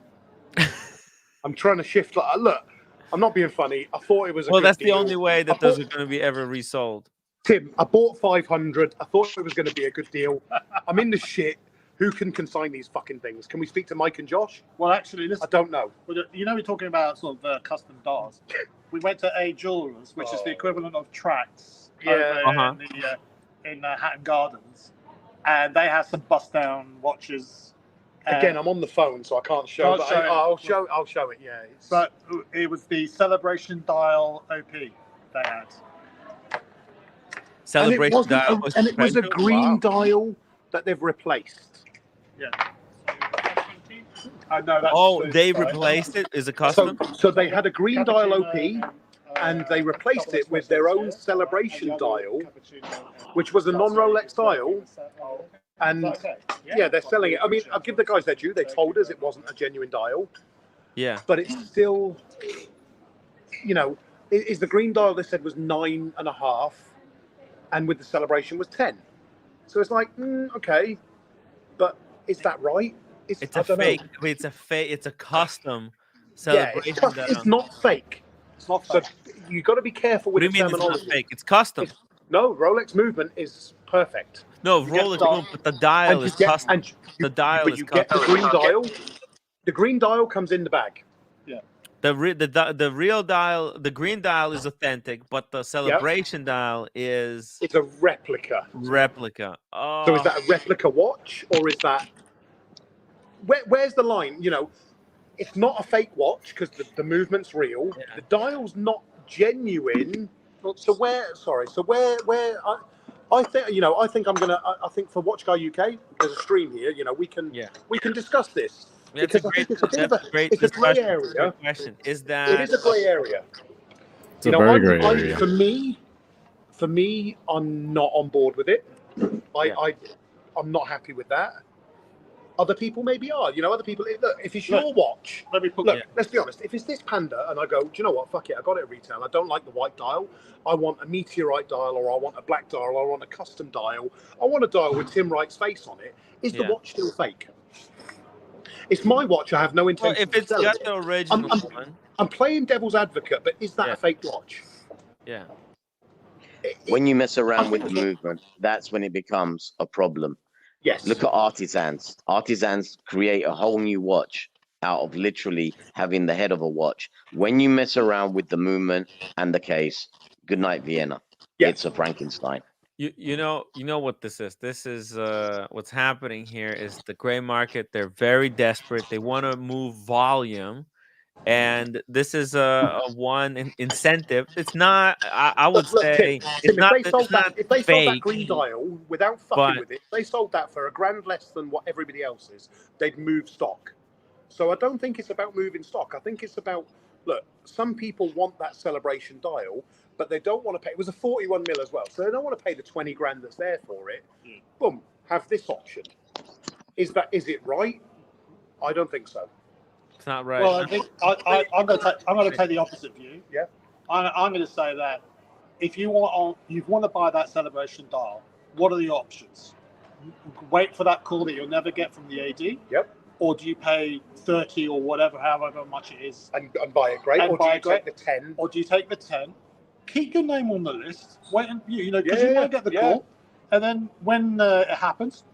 I'm trying to shift. Look, I'm not being funny. I thought it was.
Well, that's the only way that those are going to be ever resold.
Tim, I bought 500. I thought it was going to be a good deal. I'm in the shit. Who can consign these fucking things? Can we speak to Mike and Josh?
Well, actually,
I don't know.
You know, we're talking about sort of custom dials. We went to A Jewelers, which is the equivalent of Trax in Hatton Gardens, and they have some bust-down watches
Again, I'm on the phone, so I can't show.
Can't
But
show it.
I'll show it. Yeah.
But it was the Celebration Dial OP they had.
Celebration dial,
and it was a green dial that they've replaced.
Yeah. I know that's.
Oh, they replaced it. Is a custom?
So they had a green dial OP, and they replaced it with their own Celebration dial, which was a non-Rolex dial. And yeah, they're selling it. I mean, I'll give the guys their due. They told us it wasn't a genuine dial.
Yeah.
But it's still, you know, is the green dial they said was 9.5, and with the Celebration was 10. So it's like, okay, but is that right?
It's a fake. It's a fake. It's a custom Celebration.
Yeah, it's not fake. It's not fake. So you got to be careful with
the terminology. What do you mean it's not fake? It's custom.
No, Rolex movement is perfect.
No, Rolex movement, but the dial is custom. The dial is custom.
Get the green dial. The green dial comes in the bag.
Yeah.
The real dial, the green dial is authentic, but the Celebration dial is.
It's a replica.
Oh.
So is that a replica watch, or is that? Where's the line? You know, it's not a fake watch because the movement's real. Yeah. The dial's not genuine. So where? Sorry. So where? I think I think I'm gonna. I think for Watch Guy UK, there's a stream here. You know, we can discuss this.
That's a great
it's a grey area.
Question. Is that?
It is a grey area.
It's a very grey area.
For me, I'm not on board with it. I'm not happy with that. Other people maybe are. You know, other people. Look, if it's your watch, let's be honest. If it's this Panda, and I go, do you know what? Fuck it, I got it at retail. I don't like the white dial. I want a meteorite dial, or I want a black dial, or I want a custom dial. I want a dial with Tim Wright's face on it. Is the watch still fake? It's my watch. I have no intention.
Well, if it's got the original one,
I'm playing devil's advocate, but is that a fake watch?
Yeah.
When you mess around with the movement, that's when it becomes a problem.
Yes.
Look at artisans. Artisans create a whole new watch out of literally having the head of a watch. When you mess around with the movement and the case, good night, Vienna. Yeah. It's a Frankenstein.
You know what this is. This is what's happening here is the gray market. They're very desperate. They want to move volume, and this is a one incentive. It's not. I would say
Tim,
it's not.
If they sold that green dial without fucking with it, they sold that for $1,000 less than what everybody else is. They'd move stock. So I don't think it's about moving stock. I think it's about some people want that Celebration dial, but they don't want to pay. It was a 41 mil as well, so they don't want to pay the 20 grand that's there for it. Boom, have this option. Is it right? I don't think so.
It's not right.
Well, I think I'm going to take the opposite view.
Yeah,
I'm going to say that if you want to buy that Celebration dial, what are the options? Wait for that call that you'll never get from the AD.
Yep.
Or do you pay 30 or whatever, however much it is,
and buy it great? Or do you take the 10?
Or do you take the 10? Keep your name on the list. Wait, and because you might get the call, and then when it happens,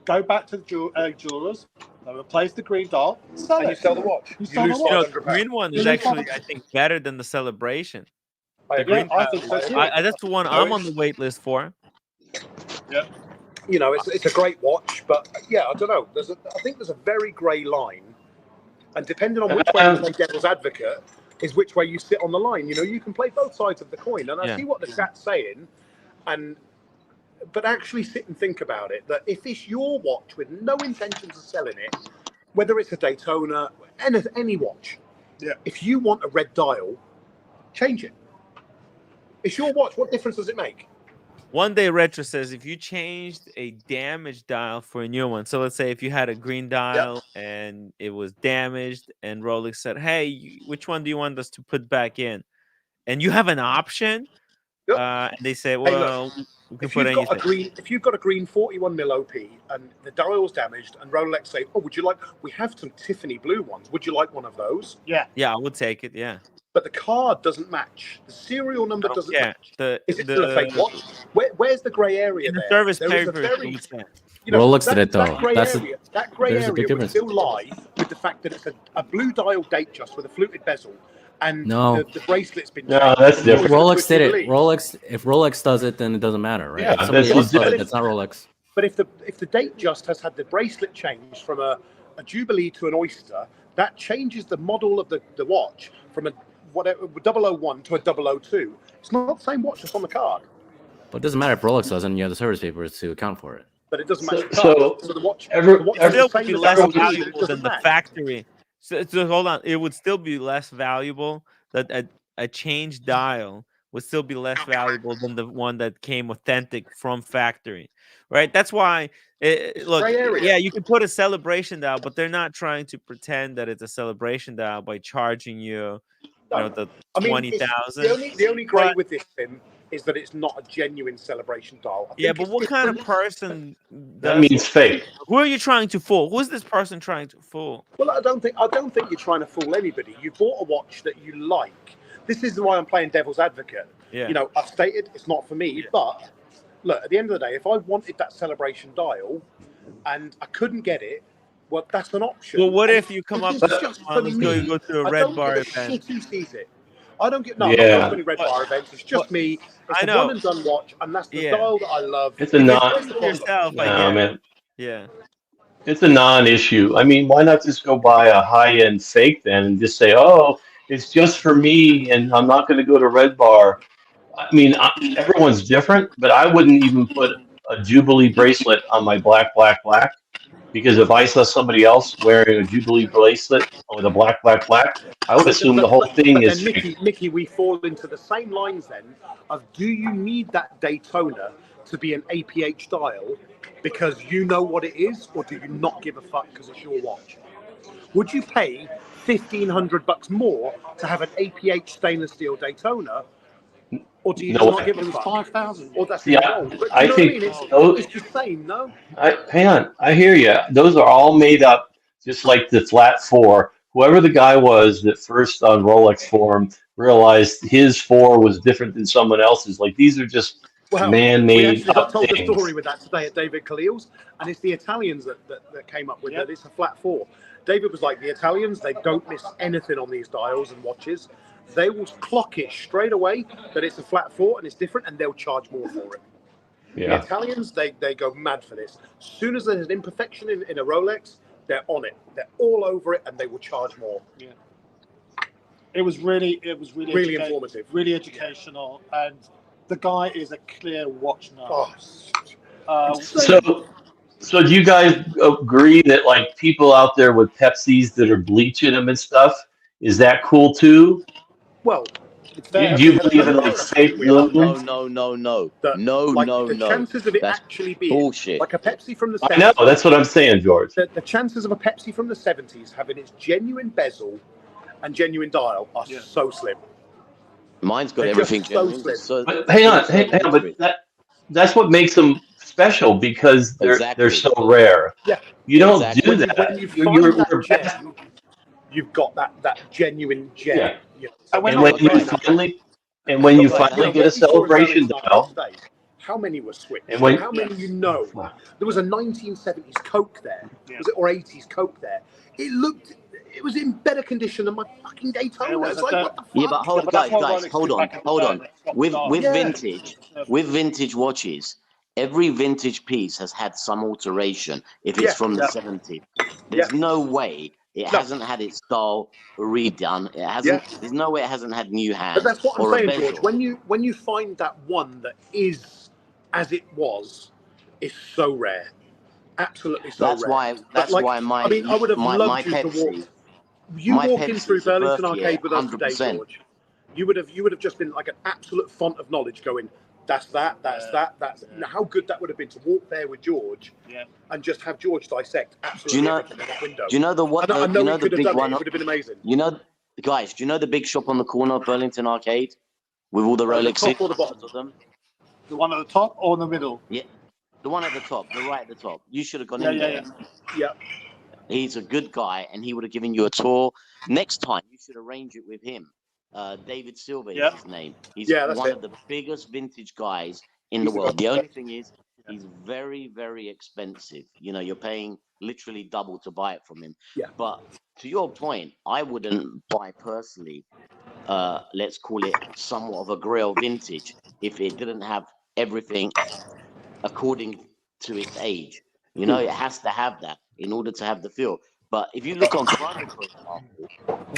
go back to the jewelers. They replace the green dial.
You sell the watch.
The green one is actually, I think, better than the Celebration.
I agree.
I think so too.
That's the one I'm on the wait list for.
Yeah.
You know, it's a great watch, but I don't know. I think there's a very grey line, and depending on which way you play devil's advocate, is which way you sit on the line. You know, you can play both sides of the coin, and I see what the chat's saying, but actually sit and think about it. That if it's your watch with no intentions of selling it, whether it's a Daytona, any watch, if you want a red dial, change it. It's your watch. What difference does it make?
One Day Retro says if you changed a damaged dial for a new one, so let's say if you had a green dial and it was damaged, and Rolex said, "Hey, which one do you want us to put back in?" and you have an option, and they say, "Well, we can put anything."
If you've got a green 41 mil OP and the dial's damaged, and Rolex say, "Oh, would you like? We have some Tiffany blue ones. Would you like one of those?"
Yeah, I would take it. Yeah.
But the card doesn't match. The serial number doesn't match. Is it still a fake watch? Where's the grey area
in the
there?
service paper?
Rolex did it though.
That grey area would still lie with the fact that it's a blue dial date just with a fluted bezel, and the bracelet's been changed.
No, that's different.
Rolex did it. If Rolex does it, then it doesn't matter, right?
Yeah,
if somebody else does it, it's not Rolex.
But if the date just has had the bracelet changed from a Jubilee to an Oyster, that changes the model of the watch from a 001 to a 002. It's not the same watch that's on the card.
But it doesn't matter if Rolex doesn't. You have the service papers to account for it.
But it doesn't match the card. So the watch
still would be less valuable than the factory. So hold on, it would still be less valuable. That a change dial would still be less valuable than the one that came authentic from factory, right? That's why. Look, yeah, you can put a celebration dial, but they're not trying to pretend that it's a celebration dial by charging you, the 20,000.
The only grey with this thing is that it's not a genuine celebration dial.
But what kind of person
that means fake?
Who are you trying to fool? Who is this person trying to fool?
Well, I don't think you're trying to fool anybody. You bought a watch that you like. This is why I'm playing devil's advocate.
Yeah.
I've stated it's not for me, but look, at the end of the day, if I wanted that celebration dial and I couldn't get it, well, that's an option.
Well, what if you come up with you go to a Red Bar event?
Shit who sees it. I don't get I'm not going to Red Bar events. It's just me. It's a one and done watch, and that's the dial that I love.
It's a man.
Yeah.
It's a non-issue. I mean, why not just go buy a high-end fake then and just say, "Oh, it's just for me, and I'm not going to go to Red Bar." I mean, everyone's different, but I wouldn't even put a Jubilee bracelet on my black, because if I saw somebody else wearing a Jubilee bracelet with a black, I would assume the whole thing is.
Mickey, we fall into the same lines then of, do you need that Daytona to be an APH dial because you know what it is, or do you not give a fuck because it's your watch? Would you pay $1,500 more to have an APH stainless steel Daytona? Or do you not give them 5,000? Or that's
I think
it's the same, no?
Hang on, I hear you. Those are all made up, just like the flat 4. Whoever the guy was that first on Rolex forum realized his 4 was different than someone else's. Like, these are just man-made.
We actually got told the story with that today at David Khalil's, and it's the Italians that came up with that. It's a flat 4. David was like, the Italians, they don't miss anything on these dials and watches. They will clock it straight away that it's a flat 4 and it's different, and they'll charge more for it.
Yeah.
The Italians, they go mad for this. As soon as there's an imperfection in a Rolex, they're on it. They're all over it, and they will charge more.
Yeah. It was really
informative,
really educational, and the guy is a clear watch nerd.
So do you guys agree that, like, people out there with Pepsis that are bleaching them and stuff, is that cool too?
Well,
do you believe in, like, fake lumens?
No.
The chances of it actually being
bullshit.
Like a Pepsi from the 70s.
I know, that's what I'm saying, George.
The chances of a Pepsi from the 70s having its genuine bezel and genuine dial are so slim.
Mine's got everything genuine.
But hang on, but that's what makes them special, because they're so rare.
Yeah.
You don't do that.
When you find that gem, you've got that genuine gem.
Yeah.
You know,
and when you finally get a celebration dial,
how many were switched?
And
how many there was a 1970s Coke there, was it, or 80s Coke there? It was in better condition than my fucking Daytona. It's like, what the fuck?
Yeah, but guys, hold on. With vintage watches, every vintage piece has had some alteration. If it's from the 70s, there's no way it hasn't had its style redone. It hasn't. There's no way it hasn't had new hands.
But that's what I'm saying, George. When you find that one that is as it was, it's so rare. Absolutely so rare.
That's why my.
I mean, I would have loved
my
you
Pepsi,
to walk. You walk in through Burlington Arcade with us today, George. You would have just been like an absolute font of knowledge, going, that's that. Now, how good that would have been to walk there with George, and just have George dissect absolutely everything in that window.
Do you know the what?
I know
the
big
one.
It would have been amazing.
You know, guys. Do you know the big shop on the corner of Burlington Arcade with all the Rolex?
The top or the bottom of them?
The one at the top or in the middle?
Yeah, the one at the top, the right at the top. You should have gone in there.
Yeah.
He's a good guy, and he would have given you a tour. Next time, you should arrange it with him. David Silva is his name. He's one of the biggest vintage guys in the world. The only thing is, he's very, very expensive. You know, you're paying literally double to buy it from him.
Yeah.
But to your point, I wouldn't buy personally, let's call it somewhat of a Grail vintage, if it didn't have everything according to its age. You know, it has to have that in order to have the feel. But if you look on Chrono, for example,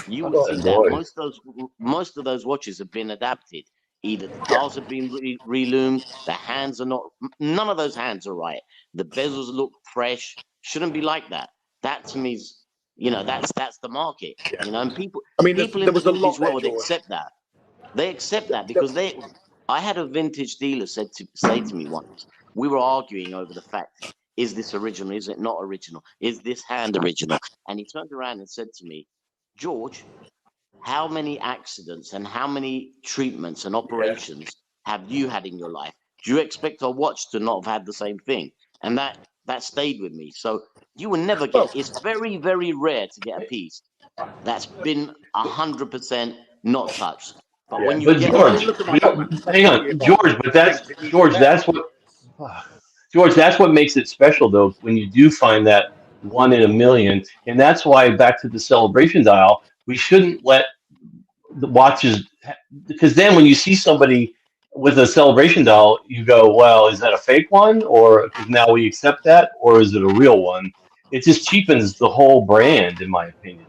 you will see that most of those watches have been adapted. Either the dials have been reloomed, the hands are not. None of those hands are right. The bezels look fresh. Shouldn't be like that. That to me is, you know, that's the market. You know, and people.
I mean,
people
there
in the
was a lot
vintage
there,
world
George.
accept that. They accept that because they. I had a vintage dealer say to me once. We were arguing over the fact: is this original? Is it not original? Is this hand original? And he turned around and said to me, George, how many accidents and how many treatments and operations have you had in your life? Do you expect a watch to not have had the same thing? And that stayed with me. So you will never get. It's very, very rare to get a piece that's been 100% not touched. But when you get
George, hang on, George. But that's George. That's what makes it special, though. When you do find that 1 in a million, and that's why back to the celebration dial, we shouldn't let the watches, because then when you see somebody with a celebration dial, you go, well, is that a fake one, or because now we accept that, or is it a real one? It just cheapens the whole brand, in my opinion.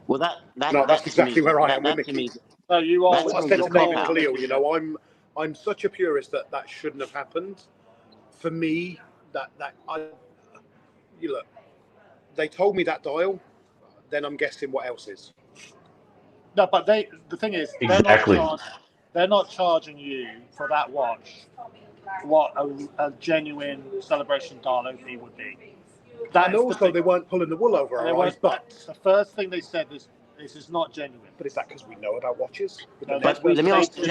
Well,
that's exactly where I am with Mickey.
No, you are.
What I said to David Khalil, you know, I'm such a purist that shouldn't have happened. For me, you look, they told me that dial, then I'm guessing what else is.
No, but the thing is, they're not charging you for that watch what a genuine celebration dial OP would be.
And also, they weren't pulling the wool over our eyes. But
the first thing they said is, this is not genuine.
But is that because we know about watches?
But let me ask you,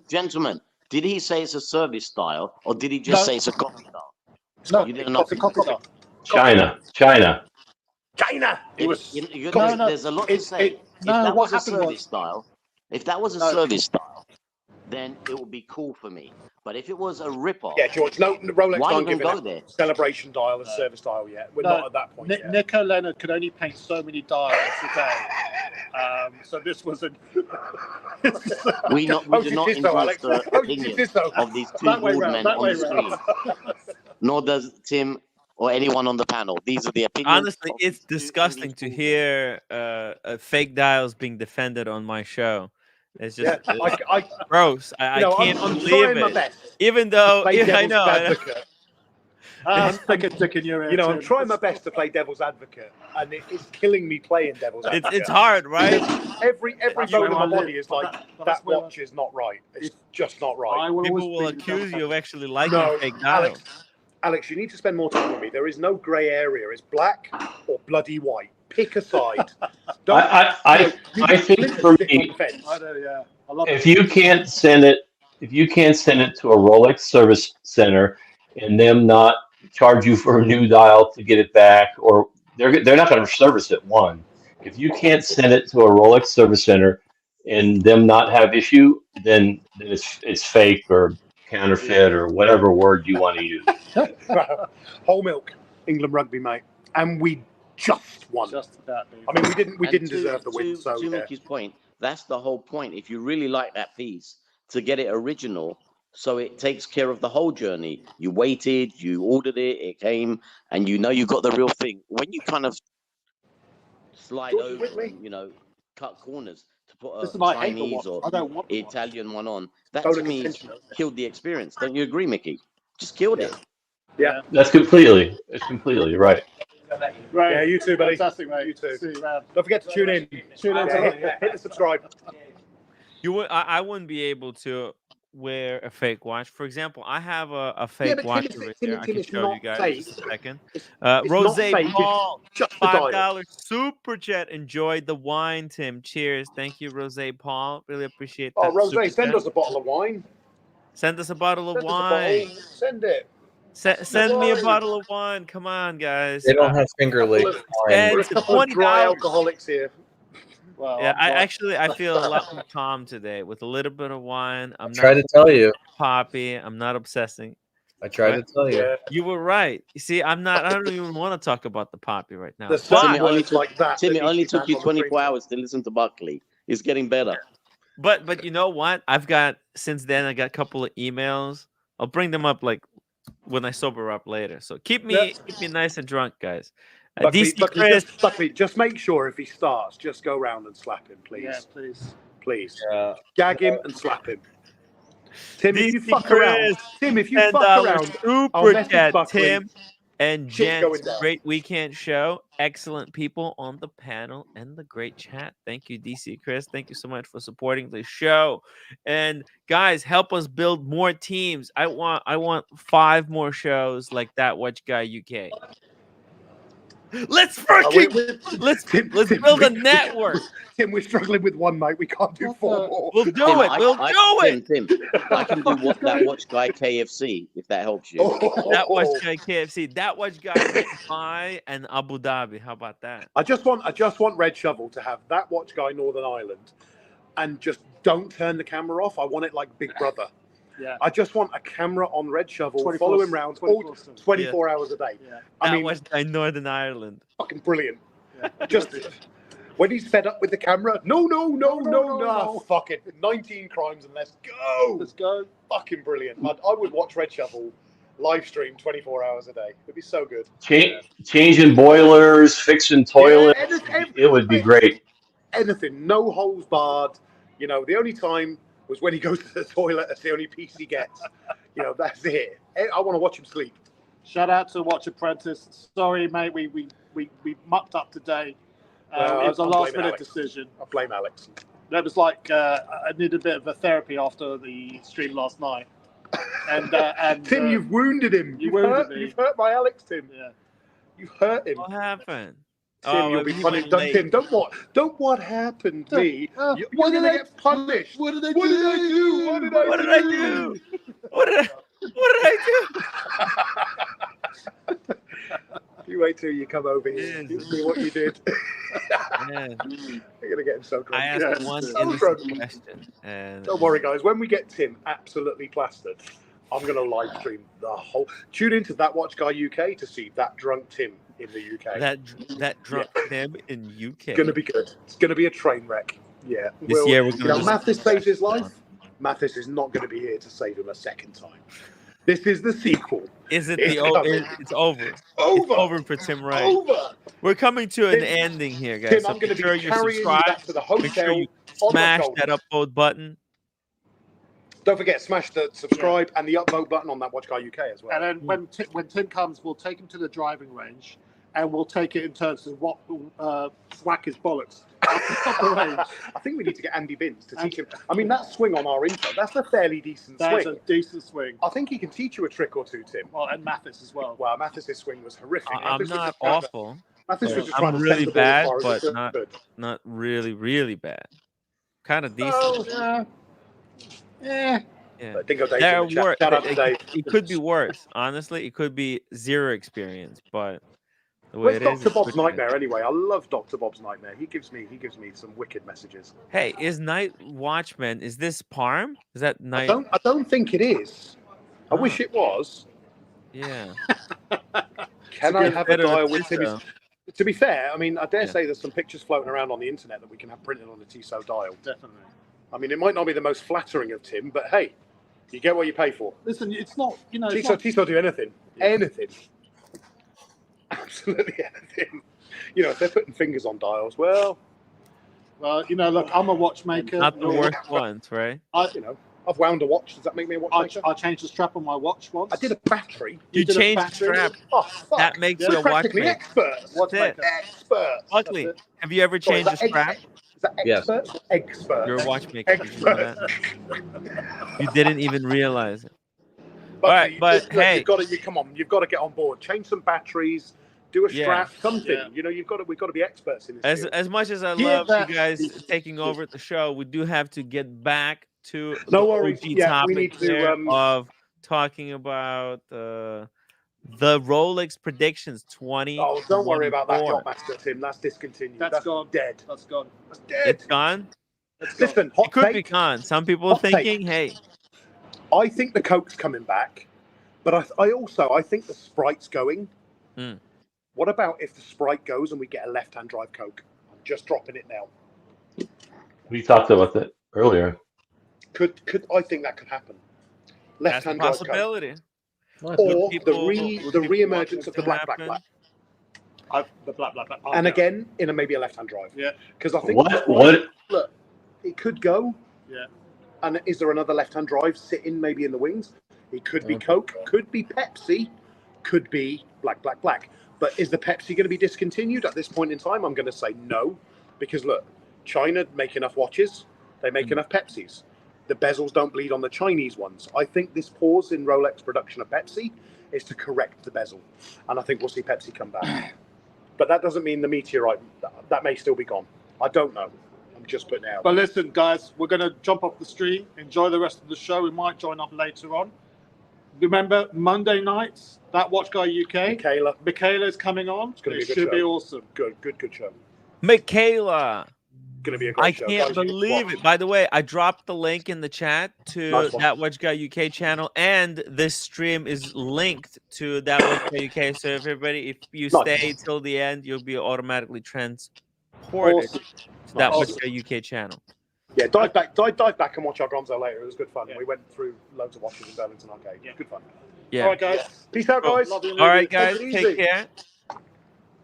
gentlemen, did he say it's a service style, or did he just say it's a copy style?
No,
you didn't know.
It's a copy style.
China.
There's a lot to say. If that was a service style, then it would be cool for me. But if it was a rip-off,
George, no, Rolex
why
don't
even
give
go
it
there?
Celebration dial and service dial yet. We're not at that point yet.
Nico Leonard could only paint so many dials a day. So this was a.
we do not endorse the opinion of these two bald men on the screen. Nor does Tim or anyone on the panel. These are the opinions.
Honestly, it's disgusting to hear fake dials being defended on my show. It's just gross. I can't believe it. Even though I know.
I'm trying my best to play devil's advocate, and it's killing me playing devil's advocate.
It's hard, right?
Every bone in my body is like, that watch is not right. It's just not right.
People will accuse you of actually liking fake dials.
Alex, you need to spend more time with me. There is no grey area. It's black or bloody white. Pick a side.
I think for me, if you can't send it to a Rolex service center and them not charge you for a new dial to get it back, or they're not going to service it. One, if you can't send it to a Rolex service center and them not have issue, then it's fake or counterfeit or whatever word you want to use.
Whole milk, England rugby, mate, and we just won. Just that, I mean, we didn't deserve the win. So
to Mickey's point, that's the whole point. If you really like that piece, to get it original, so it takes care of the whole journey. You waited, you ordered it, it came, and you know you got the real thing. When you kind of slide over, and, cut corners to put a Chinese or Italian one on, that to me killed the experience. Don't you agree, Mickey? Just killed it.
Yeah, it's completely right.
Right. Yeah, you too, buddy.
Fantastic, mate.
You too. Don't forget to tune in. Hit the subscribe.
I wouldn't be able to wear a fake watch. For example, I have a fake watch right there. I can show you guys in just a second. Rose Paul, $5 super chat. Enjoyed the wine, Tim. Cheers. Thank you, Rose Paul. Really appreciate that.
Oh, Rose, send us a bottle of wine.
Send us a bottle of wine.
Send it.
Send me a bottle of wine. Come on, guys.
They don't have Finger Lake wine.
We're a couple of dry alcoholics here.
Well,
yeah, I feel a lot more calm today with a little bit of wine. I'm
trying to tell you,
Poppy. I'm not obsessing.
I tried to tell you.
You were right. You see, I don't even want to talk about the Poppy right now.
Tim, it only took you 24 hours to listen to Buckley. It's getting better.
But you know what? Since then I got a couple of emails. I'll bring them up like when I sober up later. So keep me nice and drunk, guys.
Buckley, just make sure if he starts, just go round and slap him, please.
Yeah, please.
Please. Gag him and slap him. Tim, if you fuck around, I'll message Buckley.
Tim and
Shit's going
Jen's
down.
great weekend show. Excellent people on the panel and the great chat. Thank you, DC Chris. Thank you so much for supporting the show. And guys, help us build more teams. I want 5 more shows like That Watch Guy UK. Let's let's build a network.
Tim, we're struggling with one, mate. We can't do 4 more.
We'll do it.
Tim, I can do That Watch Guy KFC if that helps you.
That Watch Guy KFC. That Watch Guy Dubai and Abu Dhabi. How about that?
I just want Red Shovel to have That Watch Guy Northern Ireland, and just don't turn the camera off. I want it like Big Brother.
Yeah.
I just want a camera on Red Shovel, follow him around 24 hours a day.
Yeah.
That Watch Guy Northern Ireland.
Fucking brilliant. Yeah. Just when he's fed up with the camera, no, fuck it. 19 crimes and let's go. Fucking brilliant. I would watch Red Shovel live stream 24 hours a day. It'd be so good.
Changing boilers, fixing toilets. It would be great.
Anything, no holes barred. You know, the only time was when he goes to the toilet. That's the only piece he gets. You know, that's it. I want to watch him sleep.
Shout out to Watch Apprentice. Sorry, mate, we mucked up today. It was a last-minute decision.
I blame Alex.
That was like I needed a bit of a therapy after the stream last night. And
Tim, you've wounded him. You've hurt my Alex, Tim.
Yeah,
you've hurt him.
What happened?
Tim, you'll be punished. Tim, don't what happened to me. You're going to get punished. What did I do? What did I do?
What did I do?
You wait till you come over here. You see what you did.
Man.
You're going to get him so drunk.
I asked one innocent question. And
don't worry, guys. When we get Tim absolutely plastered, I'm going to live stream the whole... Tune into That Watch Guy UK to see that drunk Tim in the UK.
That drunk Tim in UK.
It's going to be good. It's going to be a train wreck. Yeah.
This year we're going to...
Mathis saves his life. Mathis is not going to be here to save him a second time. This is the sequel.
It's over. It's over for Tim Wright. We're coming to an ending here, guys.
Tim, I'm going to be carrying you back to the hotel.
Make sure you smash that upvote button.
Don't forget, smash the subscribe and the upvote button on That Watch Guy UK as well.
And then when Tim comes, we'll take him to the driving range, and we'll take it in turns to whack his bollocks.
I think we need to get Andy Binns to teach him. I mean, that swing on our intro, that's a fairly decent swing.
That's a decent swing.
I think he can teach you a trick or two, Tim.
Well, and Mathis as well.
Well, Mathis's swing was horrific.
I'm not awful.
Mathis was just trying
I'm
to
really bad,
but
not really, really bad. Kind of decent.
Oh, yeah. Dingo Dave.
Shout
out to Dave.
It could be worse. Honestly, it could be zero experience, but the way
Where's
it
Dr. Bob's Nightmare anyway? I love Dr. Bob's Nightmare. He gives me some wicked messages.
Hey, is Night Watchman? Is this Parm? Is that Night?
I don't think it is. I wish it was.
Yeah.
Can I have a dial with him? To be fair, I mean, I dare say there's some pictures floating around on the internet that we can have printed on the Tissot dial.
Definitely.
I mean, it might not be the most flattering of Tim, but hey, you get what you pay for.
Listen, it's not,
Tissot do anything. Yeah. Anything. Absolutely anything. You know, if they're putting fingers on dials, well,
look, I'm a watchmaker.
Not the worst ones, right?
I've wound a watch. Does that make me a watchmaker?
I changed the strap on my watch once.
I did a battery.
You changed the strap.
Oh, fuck.
That makes you a watchmaker.
Experts.
Experts. Buckley, have you ever changed a strap?
Is that expert? Yes. Expert.
You're a watchmaker.
Expert.
You didn't even realize it.
But
hey,
you've got to get on board. Change some batteries. Do a strap, something.
Yeah.
You know, we've got to be experts in this.
As much as I love you guys taking over the show, we do have to get back to the topic of talking about the Rolex Predictions 20.
Oh, don't worry about that Yacht-Master, Tim. That's discontinued.
That's gone.
Dead.
That's gone.
That's dead.
It's gone?
Listen,
it could be gone. Some people are thinking, hey.
I think the Coke's coming back, but I think the Sprite's going. What about if the Sprite goes and we get a left-hand drive Coke? I'm just dropping it now.
We talked about that earlier.
I think that could happen. Left-hand drive
possibility.
Coke.
What?
or
people-
the
would people
re-emergence
want
of the
to
black.
happen?
The black.
And again, in maybe a left-hand drive.
Yeah.
Because I think
What?
look, it could go.
Yeah.
And is there another left-hand drive sitting maybe in the wings? It could be Coke, could be Pepsi, could be black. But is the Pepsi going to be discontinued at this point in time? I'm going to say no, because look, China make enough watches, they make enough Pepsis. The bezels don't bleed on the Chinese ones. I think this pause in Rolex production of Pepsi is to correct the bezel, and I think we'll see Pepsi come back. But that doesn't mean the meteorite that may still be gone. I don't know. I'm just putting it out.
But listen, guys, we're going to jump off the stream. Enjoy the rest of the show. We might join up later on. Remember, Monday nights, that Watch Guy UK. Michaela's coming on.
It's going to be a good
should
show.
be awesome.
Good show.
Michaela.
Going to be a great show.
I can't believe it. By the way, I dropped the link in the chat to
Nice one.
That Watch Guy UK channel, and this stream is linked to That Watch Guy UK. So if you stay till the end, you'll be automatically transported to That Watch Guy UK channel.
Yeah, dive back and watch our Gonzo later. It was good fun. Yeah. We went through loads of watches in Burlington Arcade. Yeah. Good fun.
Yeah.
All right, guys. Peace out, guys.
All right, guys. Take care.